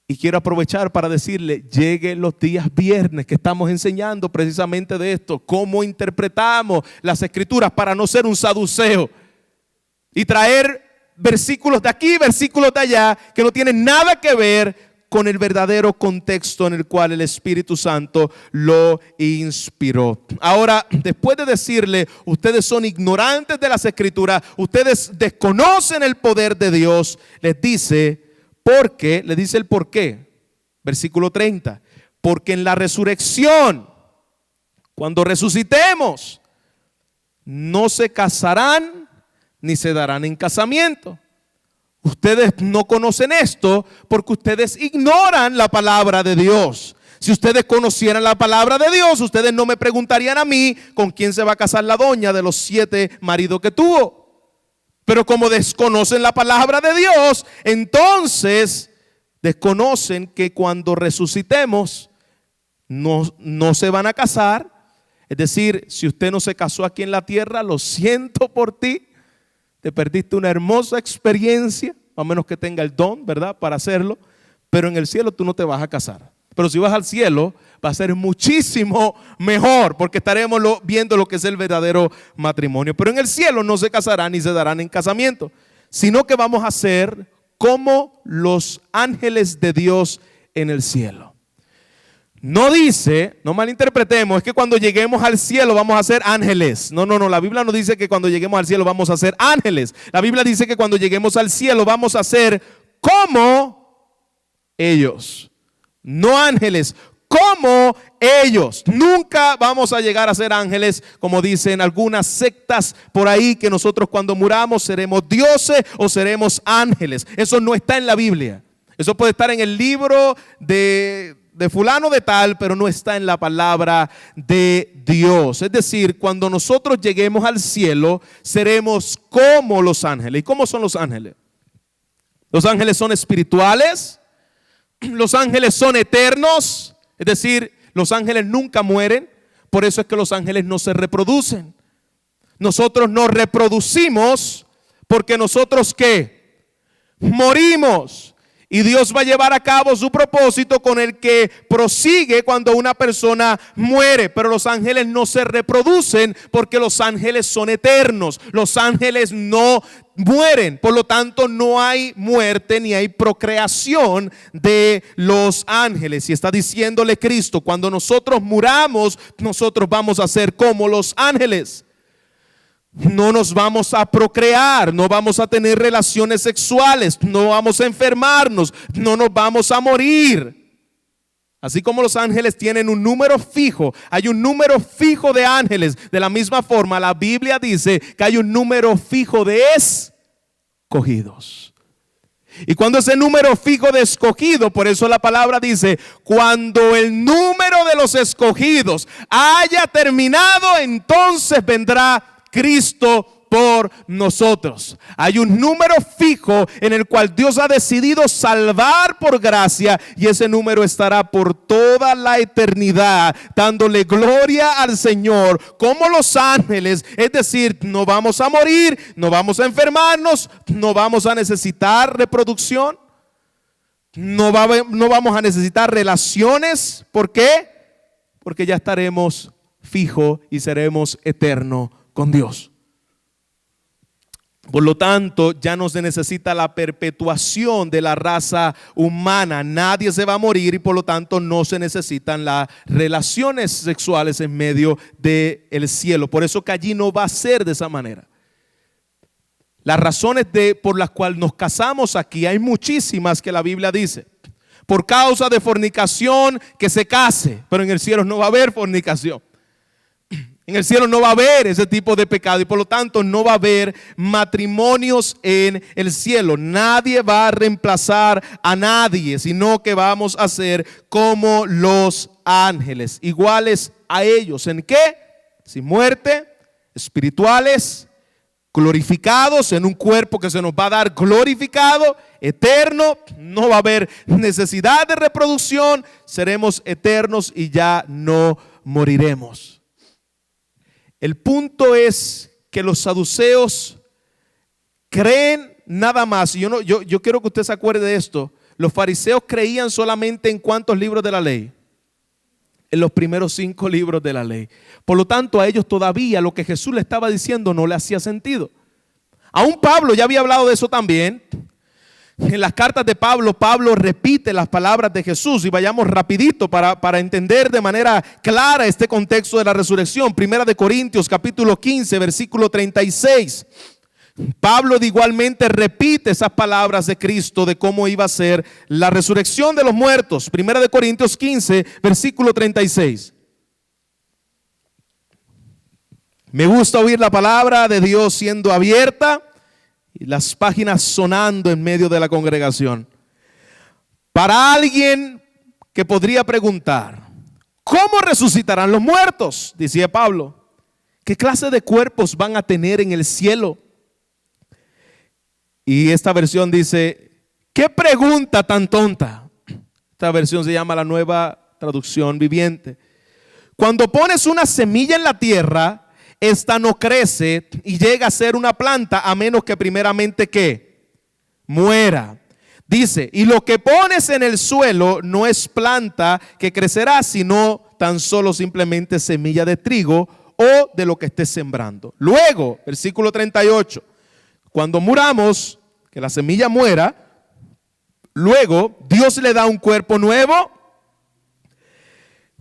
Speaker 2: Y quiero aprovechar para decirle: llegue los días viernes que estamos enseñando precisamente de esto, cómo interpretamos las escrituras, para no ser un saduceo y traer versículos de aquí, versículos de allá, que no tienen nada que ver con el verdadero contexto en el cual el Espíritu Santo lo inspiró. Ahora, después de decirle: ustedes son ignorantes de las escrituras, ustedes desconocen el poder de Dios, les dice ¿por qué? Le dice el por qué. Versículo 30. Porque en la resurrección, cuando resucitemos, no se casarán ni se darán en casamiento. Ustedes no conocen esto porque ustedes ignoran la palabra de Dios. Si ustedes conocieran la palabra de Dios, ustedes no me preguntarían a mí con quién se va a casar la doña de los 7 maridos que tuvo. Pero como desconocen la palabra de Dios, entonces desconocen que cuando resucitemos no se van a casar. Es decir, si usted no se casó aquí en la tierra, lo siento por ti. Te perdiste una hermosa experiencia, a menos que tenga el don, ¿verdad?, para hacerlo. Pero en el cielo tú no te vas a casar. Pero si vas al cielo, va a ser muchísimo mejor, porque estaremos viendo lo que es el verdadero matrimonio. Pero en el cielo no se casarán ni se darán en casamiento, sino que vamos a ser como los ángeles de Dios en el cielo. No dice, no malinterpretemos, es que cuando lleguemos al cielo vamos a ser ángeles. No, la Biblia no dice que cuando lleguemos al cielo vamos a ser ángeles. La Biblia dice que cuando lleguemos al cielo vamos a ser como ellos. No ángeles, como ellos. Nunca vamos a llegar a ser ángeles, como dicen algunas sectas por ahí, que nosotros cuando muramos seremos dioses o seremos ángeles. Eso no está en la Biblia. Eso puede estar en el libro de fulano de tal, pero no está en la palabra de Dios. Es decir, cuando nosotros lleguemos al cielo, seremos como los ángeles. ¿Y cómo son los ángeles? Los ángeles son espirituales, los ángeles son eternos, es decir, los ángeles nunca mueren. Por eso es que los ángeles no se reproducen. Nosotros nos reproducimos porque nosotros ¿qué? Morimos. Y Dios va a llevar a cabo su propósito con el que prosigue cuando una persona muere. Pero los ángeles no se reproducen porque los ángeles son eternos. Los ángeles no mueren. Por lo tanto, no hay muerte ni hay procreación de los ángeles. Y está diciéndole Cristo, cuando nosotros muramos, nosotros vamos a ser como los ángeles. No nos vamos a procrear, no vamos a tener relaciones sexuales, no vamos a enfermarnos, no nos vamos a morir. Así como los ángeles tienen un número fijo, hay un número fijo de ángeles. De la misma forma, la Biblia dice que hay un número fijo de escogidos. Y cuando ese número fijo de escogido, por eso la palabra dice, cuando el número de los escogidos haya terminado, entonces vendrá Cristo por nosotros. Hay un número fijo en el cual Dios ha decidido salvar por gracia, y ese número estará por toda la eternidad dándole gloria al Señor como los ángeles. Es decir, no vamos a morir, no vamos a enfermarnos, no vamos a necesitar reproducción, no vamos a necesitar relaciones. ¿Por qué? Porque ya estaremos fijos y seremos eternos con Dios. Por lo tanto, ya no se necesita la perpetuación de la raza humana. Nadie se va a morir y por lo tanto no se necesitan las relaciones sexuales en medio del cielo. Por eso que allí no va a ser de esa manera. Las razones por las cuales nos casamos aquí, hay muchísimas que la Biblia dice. Por causa de fornicación, que se case, pero en el cielo no va a haber fornicación. En el cielo no va a haber ese tipo de pecado y por lo tanto no va a haber matrimonios en el cielo. Nadie va a reemplazar a nadie, sino que vamos a ser como los ángeles, iguales a ellos. ¿En qué? Sin muerte, espirituales, glorificados en un cuerpo que se nos va a dar glorificado, eterno. No va a haber necesidad de reproducción, seremos eternos y ya no moriremos. El punto es que los saduceos creen nada más. Yo quiero que usted se acuerde de esto. Los fariseos creían solamente en ¿cuántos libros de la ley? En los primeros 5 libros de la ley. Por lo tanto, a ellos todavía lo que Jesús le estaba diciendo no le hacía sentido. Aún Pablo ya había hablado de eso también. En las cartas de Pablo, Pablo repite las palabras de Jesús, y vayamos rapidito para entender de manera clara este contexto de la resurrección. Primera de Corintios capítulo 15 versículo 36. Pablo igualmente repite esas palabras de Cristo de cómo iba a ser la resurrección de los muertos. Primera de Corintios 15 versículo 36. Me gusta oír la palabra de Dios siendo abierta y las páginas sonando en medio de la congregación. Para alguien que podría preguntar, ¿cómo resucitarán los muertos? Decía Pablo. ¿Qué clase de cuerpos van a tener en el cielo? Y esta versión dice, ¿qué pregunta tan tonta? Esta versión se llama la Nueva Traducción Viviente. Cuando pones una semilla en la tierra, esta no crece y llega a ser una planta a menos que primeramente ¿qué? Muera. Dice, y lo que pones en el suelo no es planta que crecerá, sino tan solo simplemente semilla de trigo o de lo que estés sembrando. Luego, versículo 38, cuando muramos, que la semilla muera, luego Dios le da un cuerpo nuevo.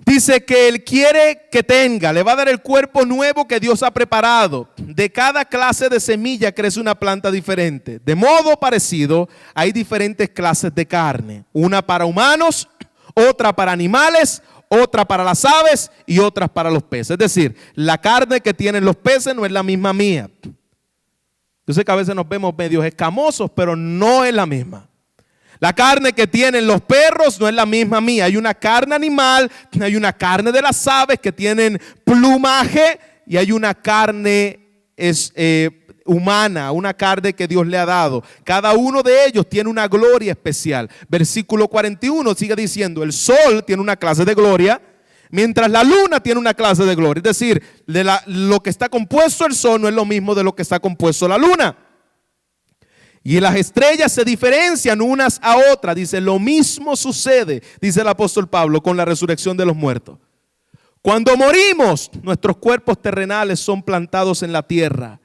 Speaker 2: Dice que Él quiere que tenga, le va a dar el cuerpo nuevo que Dios ha preparado. De cada clase de semilla crece una planta diferente. De modo parecido, hay diferentes clases de carne. Una para humanos, otra para animales, otra para las aves y otras para los peces. Es decir, la carne que tienen los peces no es la misma mía. Yo sé que a veces nos vemos medios escamosos, pero no es la misma. La carne que tienen los perros no es la misma mía. Hay una carne animal, hay una carne de las aves que tienen plumaje y hay una carne humana, una carne que Dios le ha dado. Cada uno de ellos tiene una gloria especial. Versículo 41 sigue diciendo, el sol tiene una clase de gloria, mientras la luna tiene una clase de gloria. Es decir, lo que está compuesto el sol no es lo mismo de lo que está compuesto la luna. Y las estrellas se diferencian unas a otras. Dice, lo mismo sucede, dice el apóstol Pablo, con la resurrección de los muertos. Cuando morimos, nuestros cuerpos terrenales son plantados en la tierra,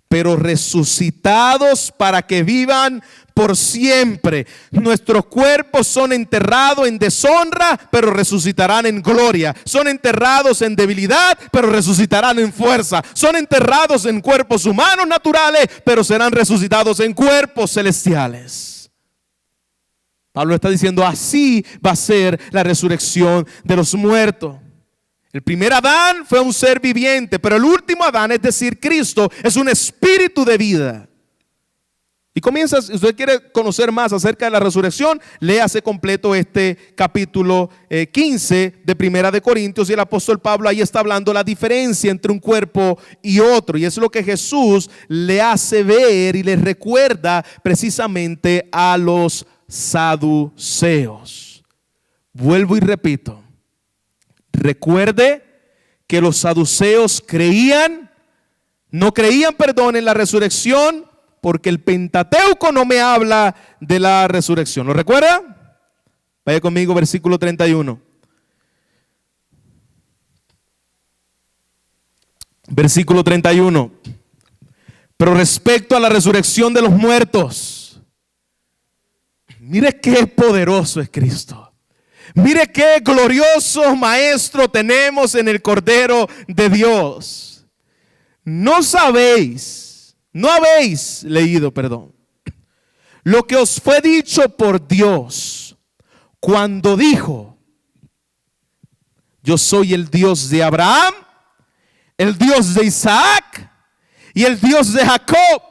Speaker 2: pero resucitados para que vivan por siempre. Nuestros cuerpos son enterrados en deshonra, pero resucitarán en gloria. Son enterrados en debilidad, pero resucitarán en fuerza. Son enterrados en cuerpos humanos naturales, pero serán resucitados en cuerpos celestiales. Pablo está diciendo, así va a ser la resurrección de los muertos. El primer Adán fue un ser viviente, pero el último Adán, es decir, Cristo, es un espíritu de vida. Y comienza, si usted quiere conocer más acerca de la resurrección, léase completo este capítulo 15 de Primera de Corintios, y el apóstol Pablo ahí está hablando la diferencia entre un cuerpo y otro, y es lo que Jesús le hace ver y le recuerda precisamente a los saduceos. Vuelvo y repito, recuerde que los saduceos no creían en la resurrección, porque el Pentateuco no me habla de la resurrección. ¿Lo recuerda? Vaya conmigo, versículo 31. Versículo 31. Pero respecto a la resurrección de los muertos, mire qué poderoso es Cristo. Mire qué glorioso maestro tenemos en el Cordero de Dios. No habéis leído, lo que os fue dicho por Dios cuando dijo: yo soy el Dios de Abraham, el Dios de Isaac y el Dios de Jacob.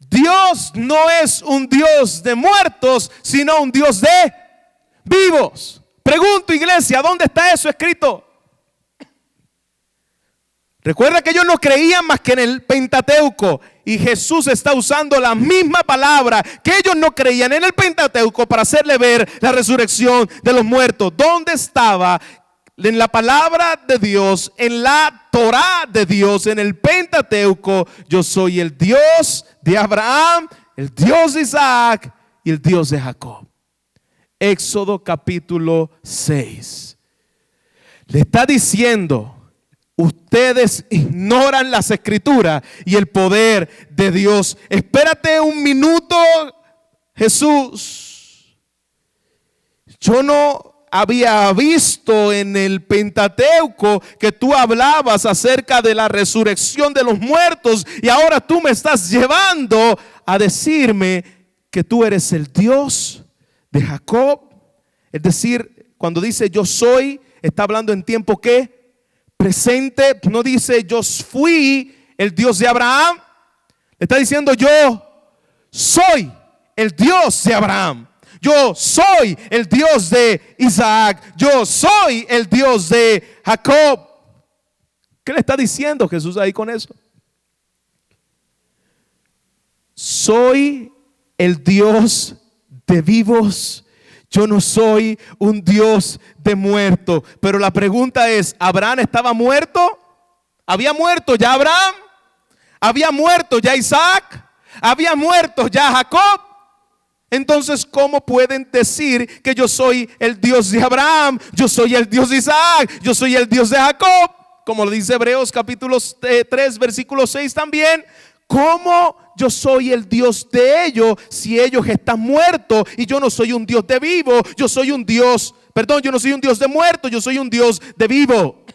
Speaker 2: Dios no es un Dios de muertos, sino un Dios de vivos. Pregunto, iglesia, ¿dónde está eso escrito? Recuerda que ellos no creían más que en el Pentateuco, y Jesús está usando la misma palabra que ellos no creían en el Pentateuco para hacerle ver la resurrección de los muertos. ¿Dónde estaba? En la palabra de Dios, en la Torá de Dios, en el Pentateuco: yo soy el Dios de Abraham, el Dios de Isaac y el Dios de Jacob. Éxodo capítulo 6. Le está diciendo: ustedes ignoran las escrituras y el poder de Dios. Espérate un minuto, Jesús. Yo no había visto en el Pentateuco que tú hablabas acerca de la resurrección de los muertos, y ahora tú me estás llevando a decirme que tú eres el Dios de Jacob. Es decir, cuando dice yo soy, está hablando en tiempo ¿qué? Presente. No dice yo fui el Dios de Abraham. Está diciendo yo soy el Dios de Abraham. Yo soy el Dios de Isaac. Yo soy el Dios de Jacob. ¿Qué le está diciendo Jesús ahí con eso? Soy el Dios de vivos. Yo no soy un Dios de muertos. Pero la pregunta es, ¿Abraham estaba muerto? ¿Había muerto ya Abraham? ¿Había muerto ya Isaac? ¿Había muerto ya Jacob? Entonces, ¿cómo pueden decir que yo soy el Dios de Abraham, yo soy el Dios de Isaac, yo soy el Dios de Jacob? Como lo dice Hebreos capítulo 3, versículo 6 también. ¿Cómo yo soy el Dios de ellos si ellos están muertos y yo no soy un Dios de vivo? Yo no soy un Dios de muertos, yo soy un Dios de vivo.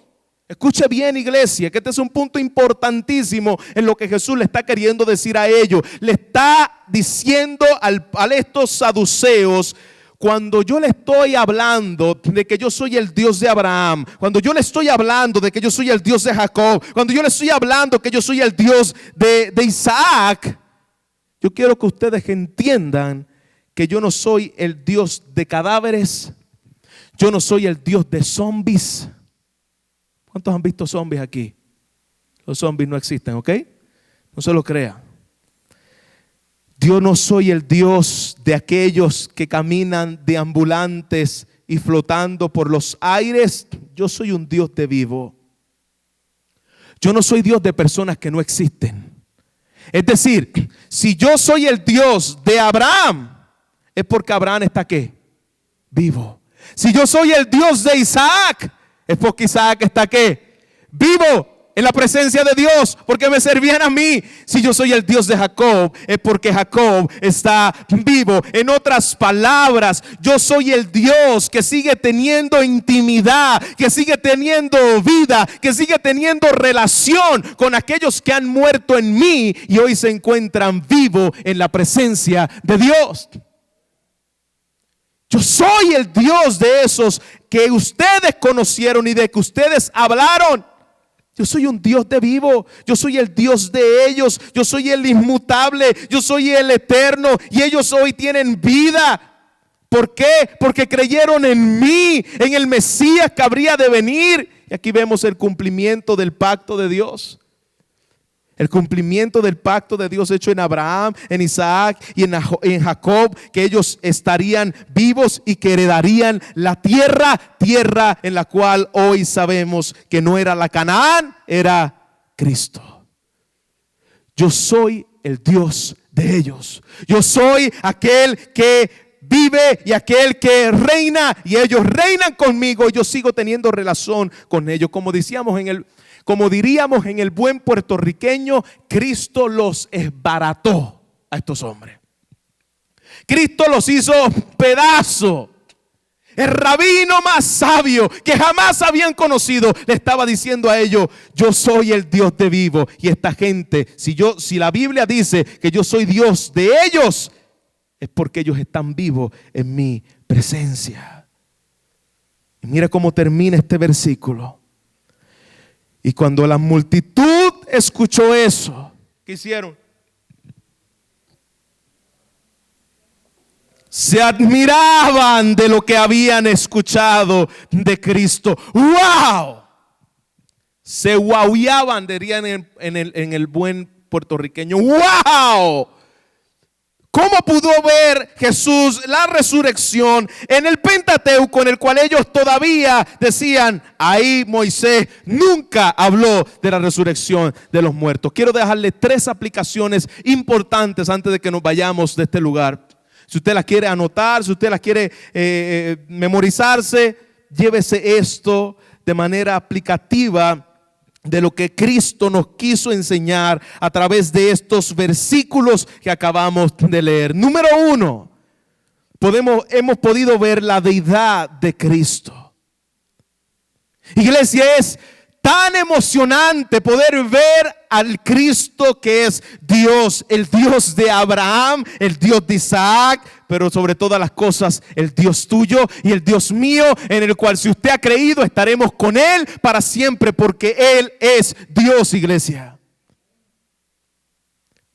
Speaker 2: Escuche bien, iglesia, que este es un punto importantísimo en lo que Jesús le está queriendo decir a ellos. Le está diciendo a estos saduceos: cuando yo le estoy hablando de que yo soy el Dios de Abraham, cuando yo le estoy hablando de que yo soy el Dios de Jacob, cuando yo le estoy hablando que yo soy el Dios de Isaac, yo quiero que ustedes entiendan que yo no soy el Dios de cadáveres, yo no soy el Dios de zombies. ¿Cuántos han visto zombies aquí? Los zombies no existen, ¿ok? No se lo crea. Yo no soy el Dios de aquellos que caminan deambulantes y flotando por los aires. Yo soy un Dios de vivo. Yo no soy Dios de personas que no existen. Es decir, si yo soy el Dios de Abraham, es porque Abraham está ¿qué? Vivo. Si yo soy el Dios de Isaac, es porque Isaac está ¿qué? Vivo en la presencia de Dios, porque me servían a mí. Si yo soy el Dios de Jacob, es porque Jacob está vivo. En otras palabras, yo soy el Dios que sigue teniendo intimidad, que sigue teniendo vida, que sigue teniendo relación con aquellos que han muerto en mí y hoy se encuentran vivos en la presencia de Dios. Yo soy el Dios de esos que ustedes conocieron y de que ustedes hablaron. Yo soy un Dios de vivo, yo soy el Dios de ellos, yo soy el inmutable, yo soy el eterno y ellos hoy tienen vida. ¿Por qué? Porque creyeron en mí, en el Mesías que habría de venir. Y aquí vemos el cumplimiento del pacto de Dios. El cumplimiento del pacto de Dios hecho en Abraham, en Isaac y en Jacob, que ellos estarían vivos y que heredarían la tierra en la cual hoy sabemos que no era la Canaán, era Cristo. Yo soy el Dios de ellos. Yo soy aquel que vive y aquel que reina y ellos reinan conmigo. Yo sigo teniendo relación con ellos, como diríamos en el buen puertorriqueño, Cristo los esbarató a estos hombres. Cristo los hizo pedazo. El rabino más sabio que jamás habían conocido le estaba diciendo a ellos: yo soy el Dios de vivo. Y esta gente, si la Biblia dice que yo soy Dios de ellos, es porque ellos están vivos en mi presencia. Y mira cómo termina este versículo. Y cuando la multitud escuchó eso, ¿qué hicieron? Se admiraban de lo que habían escuchado de Cristo. ¡Wow! Se guaullaban, dirían en el buen puertorriqueño. ¡Wow! ¿Cómo pudo ver Jesús la resurrección en el Pentateuco, en el cual ellos todavía decían: ahí Moisés nunca habló de la resurrección de los muertos? Quiero dejarle 3 aplicaciones importantes antes de que nos vayamos de este lugar. Si usted las quiere anotar, si usted las quiere memorizarse, llévese esto de manera aplicativa de lo que Cristo nos quiso enseñar a través de estos versículos que acabamos de leer. Número 1, hemos podido ver la deidad de Cristo. Iglesia, es tan emocionante poder ver al Cristo que es Dios, el Dios de Abraham, el Dios de Isaac, pero sobre todas las cosas el Dios tuyo y el Dios mío, en el cual si usted ha creído estaremos con Él para siempre, porque Él es Dios, iglesia.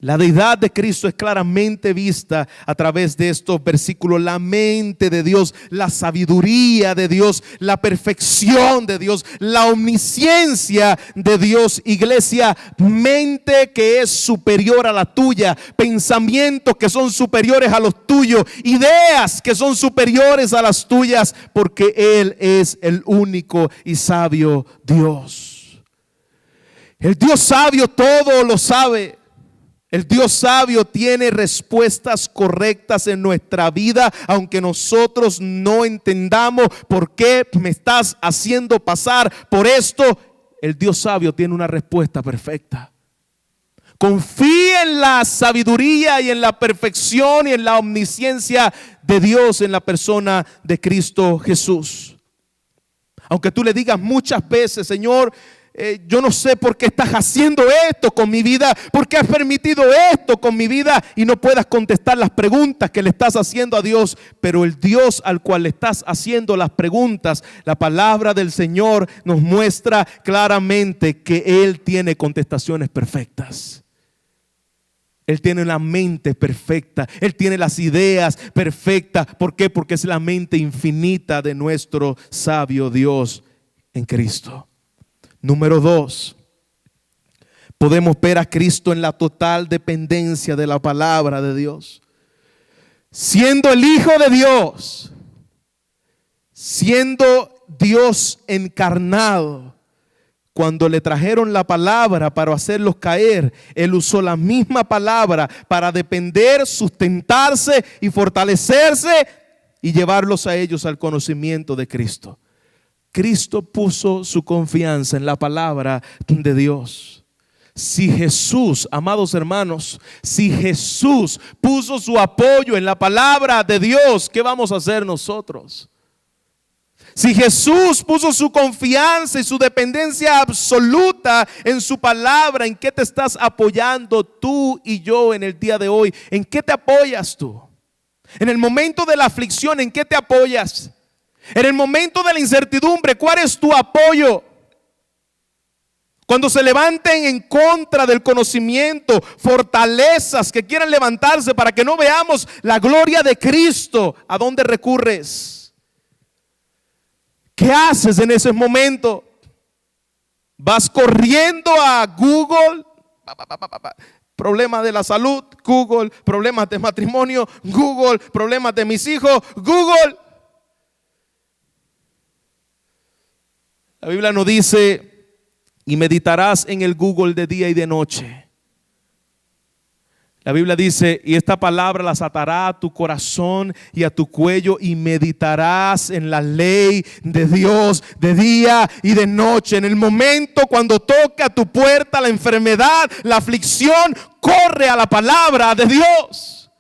Speaker 2: La deidad de Cristo es claramente vista a través de estos versículos. La mente de Dios, la sabiduría de Dios, la perfección de Dios, la omnisciencia de Dios. Iglesia, mente que es superior a la tuya, pensamientos que son superiores a los tuyos, ideas que son superiores a las tuyas, porque Él es el único y sabio Dios. El Dios sabio todo lo sabe. El Dios sabio tiene respuestas correctas en nuestra vida, aunque nosotros no entendamos por qué me estás haciendo pasar por esto. El Dios sabio tiene una respuesta perfecta. Confía en la sabiduría y en la perfección y en la omnisciencia de Dios en la persona de Cristo Jesús. Aunque tú le digas muchas veces: Señor, yo no sé por qué estás haciendo esto con mi vida, por qué has permitido esto con mi vida, y no puedas contestar las preguntas que le estás haciendo a Dios. Pero el Dios al cual le estás haciendo las preguntas, la palabra del Señor nos muestra claramente que Él tiene contestaciones perfectas. Él tiene la mente perfecta, Él tiene las ideas perfectas. ¿Por qué? Porque es la mente infinita de nuestro sabio Dios en Cristo. Número 2, podemos ver a Cristo en la total dependencia de la palabra de Dios. Siendo el Hijo de Dios, siendo Dios encarnado, cuando le trajeron la palabra para hacerlos caer, Él usó la misma palabra para depender, sustentarse y fortalecerse y llevarlos a ellos al conocimiento de Cristo. Cristo puso su confianza en la palabra de Dios. Si Jesús, amados hermanos, si Jesús puso su apoyo en la palabra de Dios, ¿qué vamos a hacer nosotros? Si Jesús puso su confianza y su dependencia absoluta en su palabra, ¿en qué te estás apoyando tú y yo en el día de hoy? ¿En qué te apoyas tú? En el momento de la aflicción, ¿en qué te apoyas? En el momento de la incertidumbre, ¿cuál es tu apoyo? Cuando se levanten en contra del conocimiento, fortalezas que quieran levantarse para que no veamos la gloria de Cristo, ¿a dónde recurres? ¿Qué haces en ese momento? Vas corriendo a Google, problemas de la salud, Google, problemas de matrimonio, Google, problemas de mis hijos, Google. La Biblia nos dice, y meditarás en el Google de día y de noche. La Biblia dice, y esta palabra las atará a tu corazón y a tu cuello, y meditarás en la ley de Dios de día y de noche. En el momento cuando toca a tu puerta la enfermedad, la aflicción, corre a la palabra de Dios.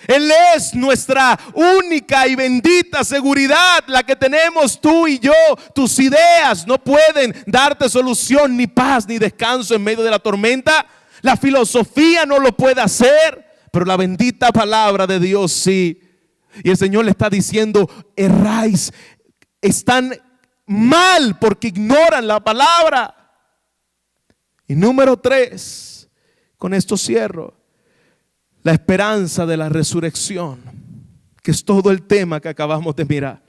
Speaker 2: Él es nuestra única y bendita seguridad, la que tenemos tú y yo. Tus ideas no pueden darte solución, ni paz, ni descanso en medio de la tormenta. La filosofía no lo puede hacer, pero la bendita palabra de Dios sí. Y el Señor le está diciendo, erráis, están mal porque ignoran la palabra. Y número 3, con esto cierro, la esperanza de la resurrección, que es todo el tema que acabamos de mirar.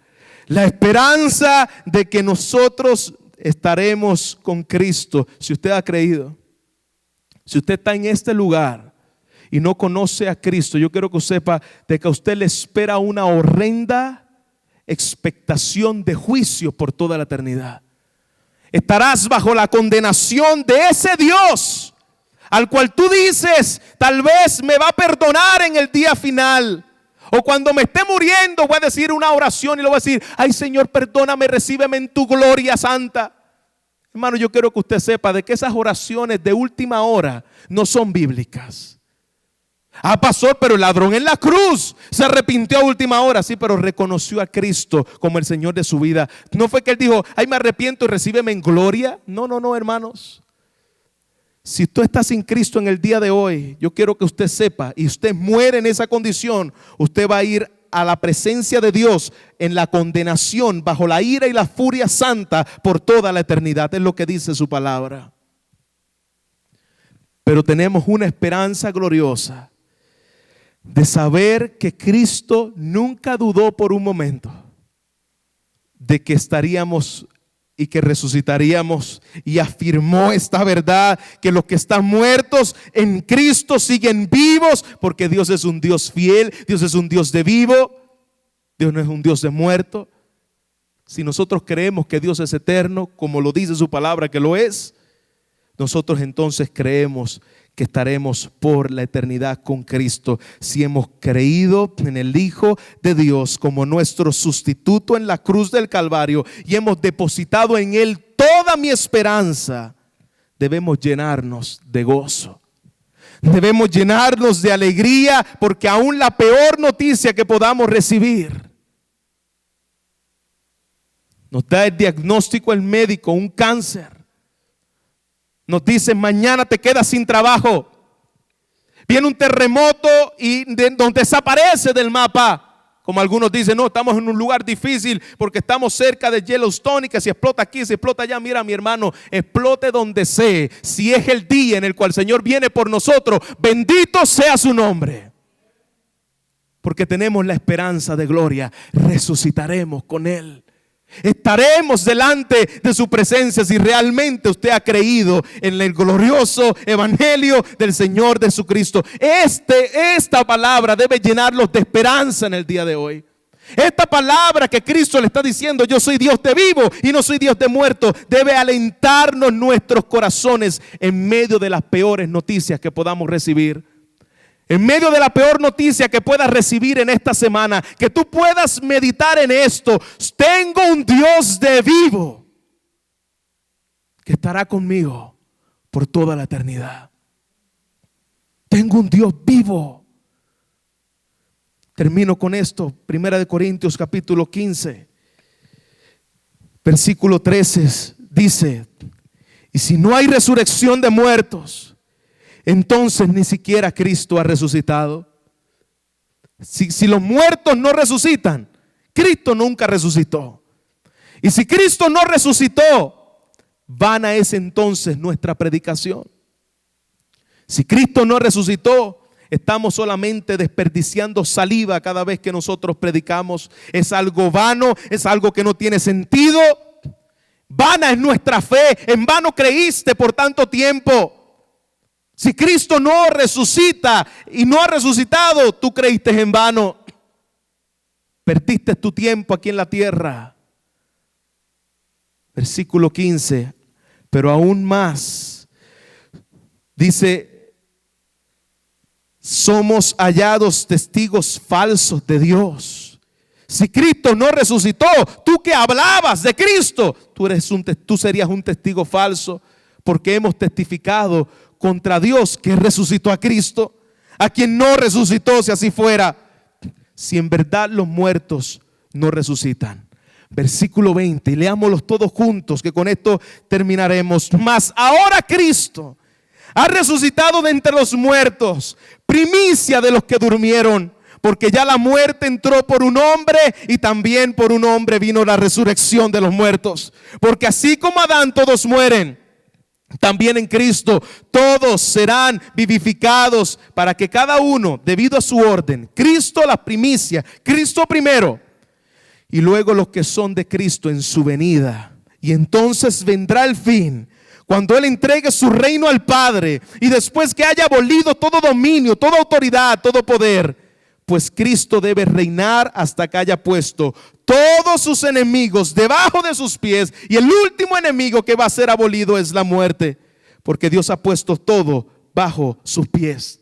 Speaker 2: La esperanza de que nosotros estaremos con Cristo. Si usted ha creído, si usted está en este lugar y no conoce a Cristo, yo quiero que sepa de que a usted le espera una horrenda expectación de juicio por toda la eternidad. Estarás bajo la condenación de ese Dios al cual tú dices, tal vez me va a perdonar en el día final. O cuando me esté muriendo voy a decir una oración y le voy a decir, ay Señor, perdóname, recíbeme en tu gloria santa. Hermano, yo quiero que usted sepa de que esas oraciones de última hora no son bíblicas. Ah, pastor, pero el ladrón en la cruz se arrepintió a última hora. Sí, pero reconoció a Cristo como el Señor de su vida. No fue que él dijo, ay, me arrepiento y recíbeme en gloria. No, hermanos. Si tú estás sin Cristo en el día de hoy, yo quiero que usted sepa, y usted muere en esa condición, usted va a ir a la presencia de Dios en la condenación, bajo la ira y la furia santa por toda la eternidad. Es lo que dice su palabra. Pero tenemos una esperanza gloriosa de saber que Cristo nunca dudó por un momento de que estaríamos y que resucitaríamos, y afirmó esta verdad, que los que están muertos en Cristo siguen vivos, porque Dios es un Dios fiel, Dios es un Dios de vivo, Dios no es un Dios de muerto. Si nosotros creemos que Dios es eterno, como lo dice su palabra que lo es, nosotros entonces creemos que estaremos por la eternidad con Cristo, si hemos creído en el Hijo de Dios como nuestro sustituto en la cruz del Calvario y hemos depositado en Él toda mi esperanza. Debemos llenarnos de gozo, debemos llenarnos de alegría, porque aún la peor noticia que podamos recibir, nos da el diagnóstico el médico, un cáncer. Nos dicen, mañana te quedas sin trabajo. Viene un terremoto y nos desaparece del mapa. Como algunos dicen, no, estamos en un lugar difícil porque estamos cerca de Yellowstone y que si explota aquí, si explota allá. Mira, mi hermano, explote donde sea. Si es el día en el cual el Señor viene por nosotros, bendito sea su nombre. Porque tenemos la esperanza de gloria. Resucitaremos con Él. Estaremos delante de su presencia si realmente usted ha creído en el glorioso evangelio del Señor Jesucristo. Esta palabra debe llenarlos de esperanza en el día de hoy. Esta palabra que Cristo le está diciendo, yo soy Dios de vivo y no soy Dios de muerto, debe alentarnos nuestros corazones en medio de las peores noticias que podamos recibir. En medio de la peor noticia que puedas recibir en esta semana, que tú puedas meditar en esto. Tengo un Dios de vivo que estará conmigo por toda la eternidad. Tengo un Dios vivo. Termino con esto. 1 Corintios capítulo 15, versículo 13 dice: y si no hay resurrección de muertos, entonces ni siquiera Cristo ha resucitado. Si los muertos no resucitan, Cristo nunca resucitó. Y si Cristo no resucitó, vana es entonces nuestra predicación. Si Cristo no resucitó, estamos solamente desperdiciando saliva cada vez que nosotros predicamos. Es algo vano, es algo que no tiene sentido. Vana es nuestra fe, en vano creíste por tanto tiempo. Si Cristo no resucita y no ha resucitado, tú creíste en vano. Perdiste tu tiempo aquí en la tierra. Versículo 15, pero aún más, dice: somos hallados testigos falsos de Dios. Si Cristo no resucitó, tú que hablabas de Cristo, tú serías un testigo falso, porque hemos testificado contra Dios que resucitó a Cristo, a quien no resucitó, si así fuera. Si en verdad los muertos no resucitan. Versículo 20, y leámoslos todos juntos, que con esto terminaremos. Mas ahora Cristo ha resucitado de entre los muertos, primicia de los que durmieron, porque ya la muerte entró por un hombre y también por un hombre vino la resurrección de los muertos. Porque así como Adán todos mueren, también en Cristo todos serán vivificados, para que cada uno, debido a su orden, Cristo la primicia, Cristo primero, y luego los que son de Cristo en su venida. Y entonces vendrá el fin, cuando Él entregue su reino al Padre, y después que haya abolido todo dominio, toda autoridad, todo poder, pues Cristo debe reinar hasta que haya puesto todos sus enemigos debajo de sus pies. Y el último enemigo que va a ser abolido es la muerte, porque Dios ha puesto todo bajo sus pies.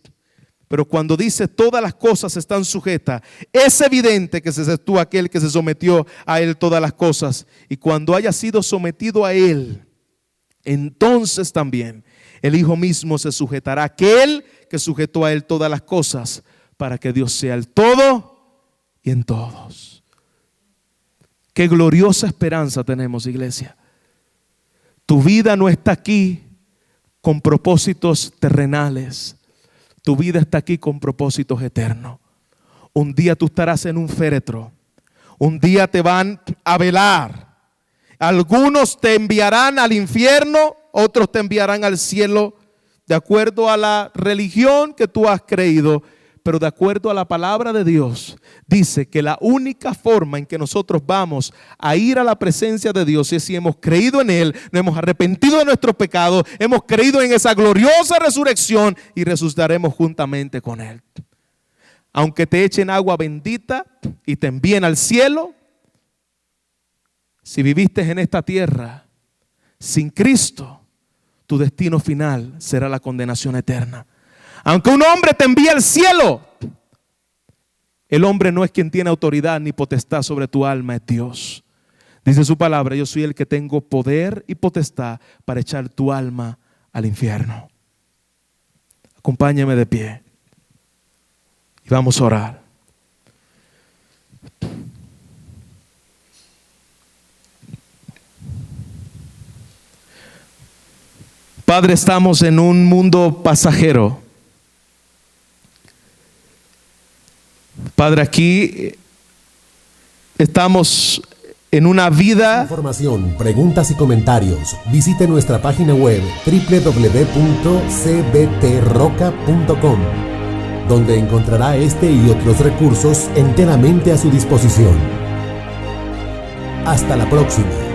Speaker 2: Pero cuando dice todas las cosas están sujetas, es evidente que se exceptúa aquel que se sometió a Él todas las cosas. Y cuando haya sido sometido a Él, entonces también el Hijo mismo se sujetará a aquel que sujetó a Él todas las cosas, para que Dios sea el todo y en todos. Qué gloriosa esperanza tenemos, iglesia. Tu vida no está aquí con propósitos terrenales. Tu vida está aquí con propósitos eternos. Un día tú estarás en un féretro. Un día te van a velar. Algunos te enviarán al infierno, otros te enviarán al cielo, de acuerdo a la religión que tú has creído. Pero de acuerdo a la palabra de Dios, dice que la única forma en que nosotros vamos a ir a la presencia de Dios es si hemos creído en Él, nos hemos arrepentido de nuestros pecados, hemos creído en esa gloriosa resurrección y resucitaremos juntamente con Él. Aunque te echen agua bendita y te envíen al cielo, si viviste en esta tierra sin Cristo, tu destino final será la condenación eterna. Aunque un hombre te envíe al cielo, el hombre no es quien tiene autoridad ni potestad sobre tu alma, es Dios. Dice su palabra: yo soy el que tengo poder y potestad para echar tu alma al infierno. Acompáñame de pie y vamos a orar. Padre, estamos en un mundo pasajero. Padre, aquí estamos en una vida.
Speaker 1: Información, preguntas y comentarios. Visite nuestra página web www.cbtroca.com, donde encontrará este y otros recursos enteramente a su disposición. Hasta la próxima.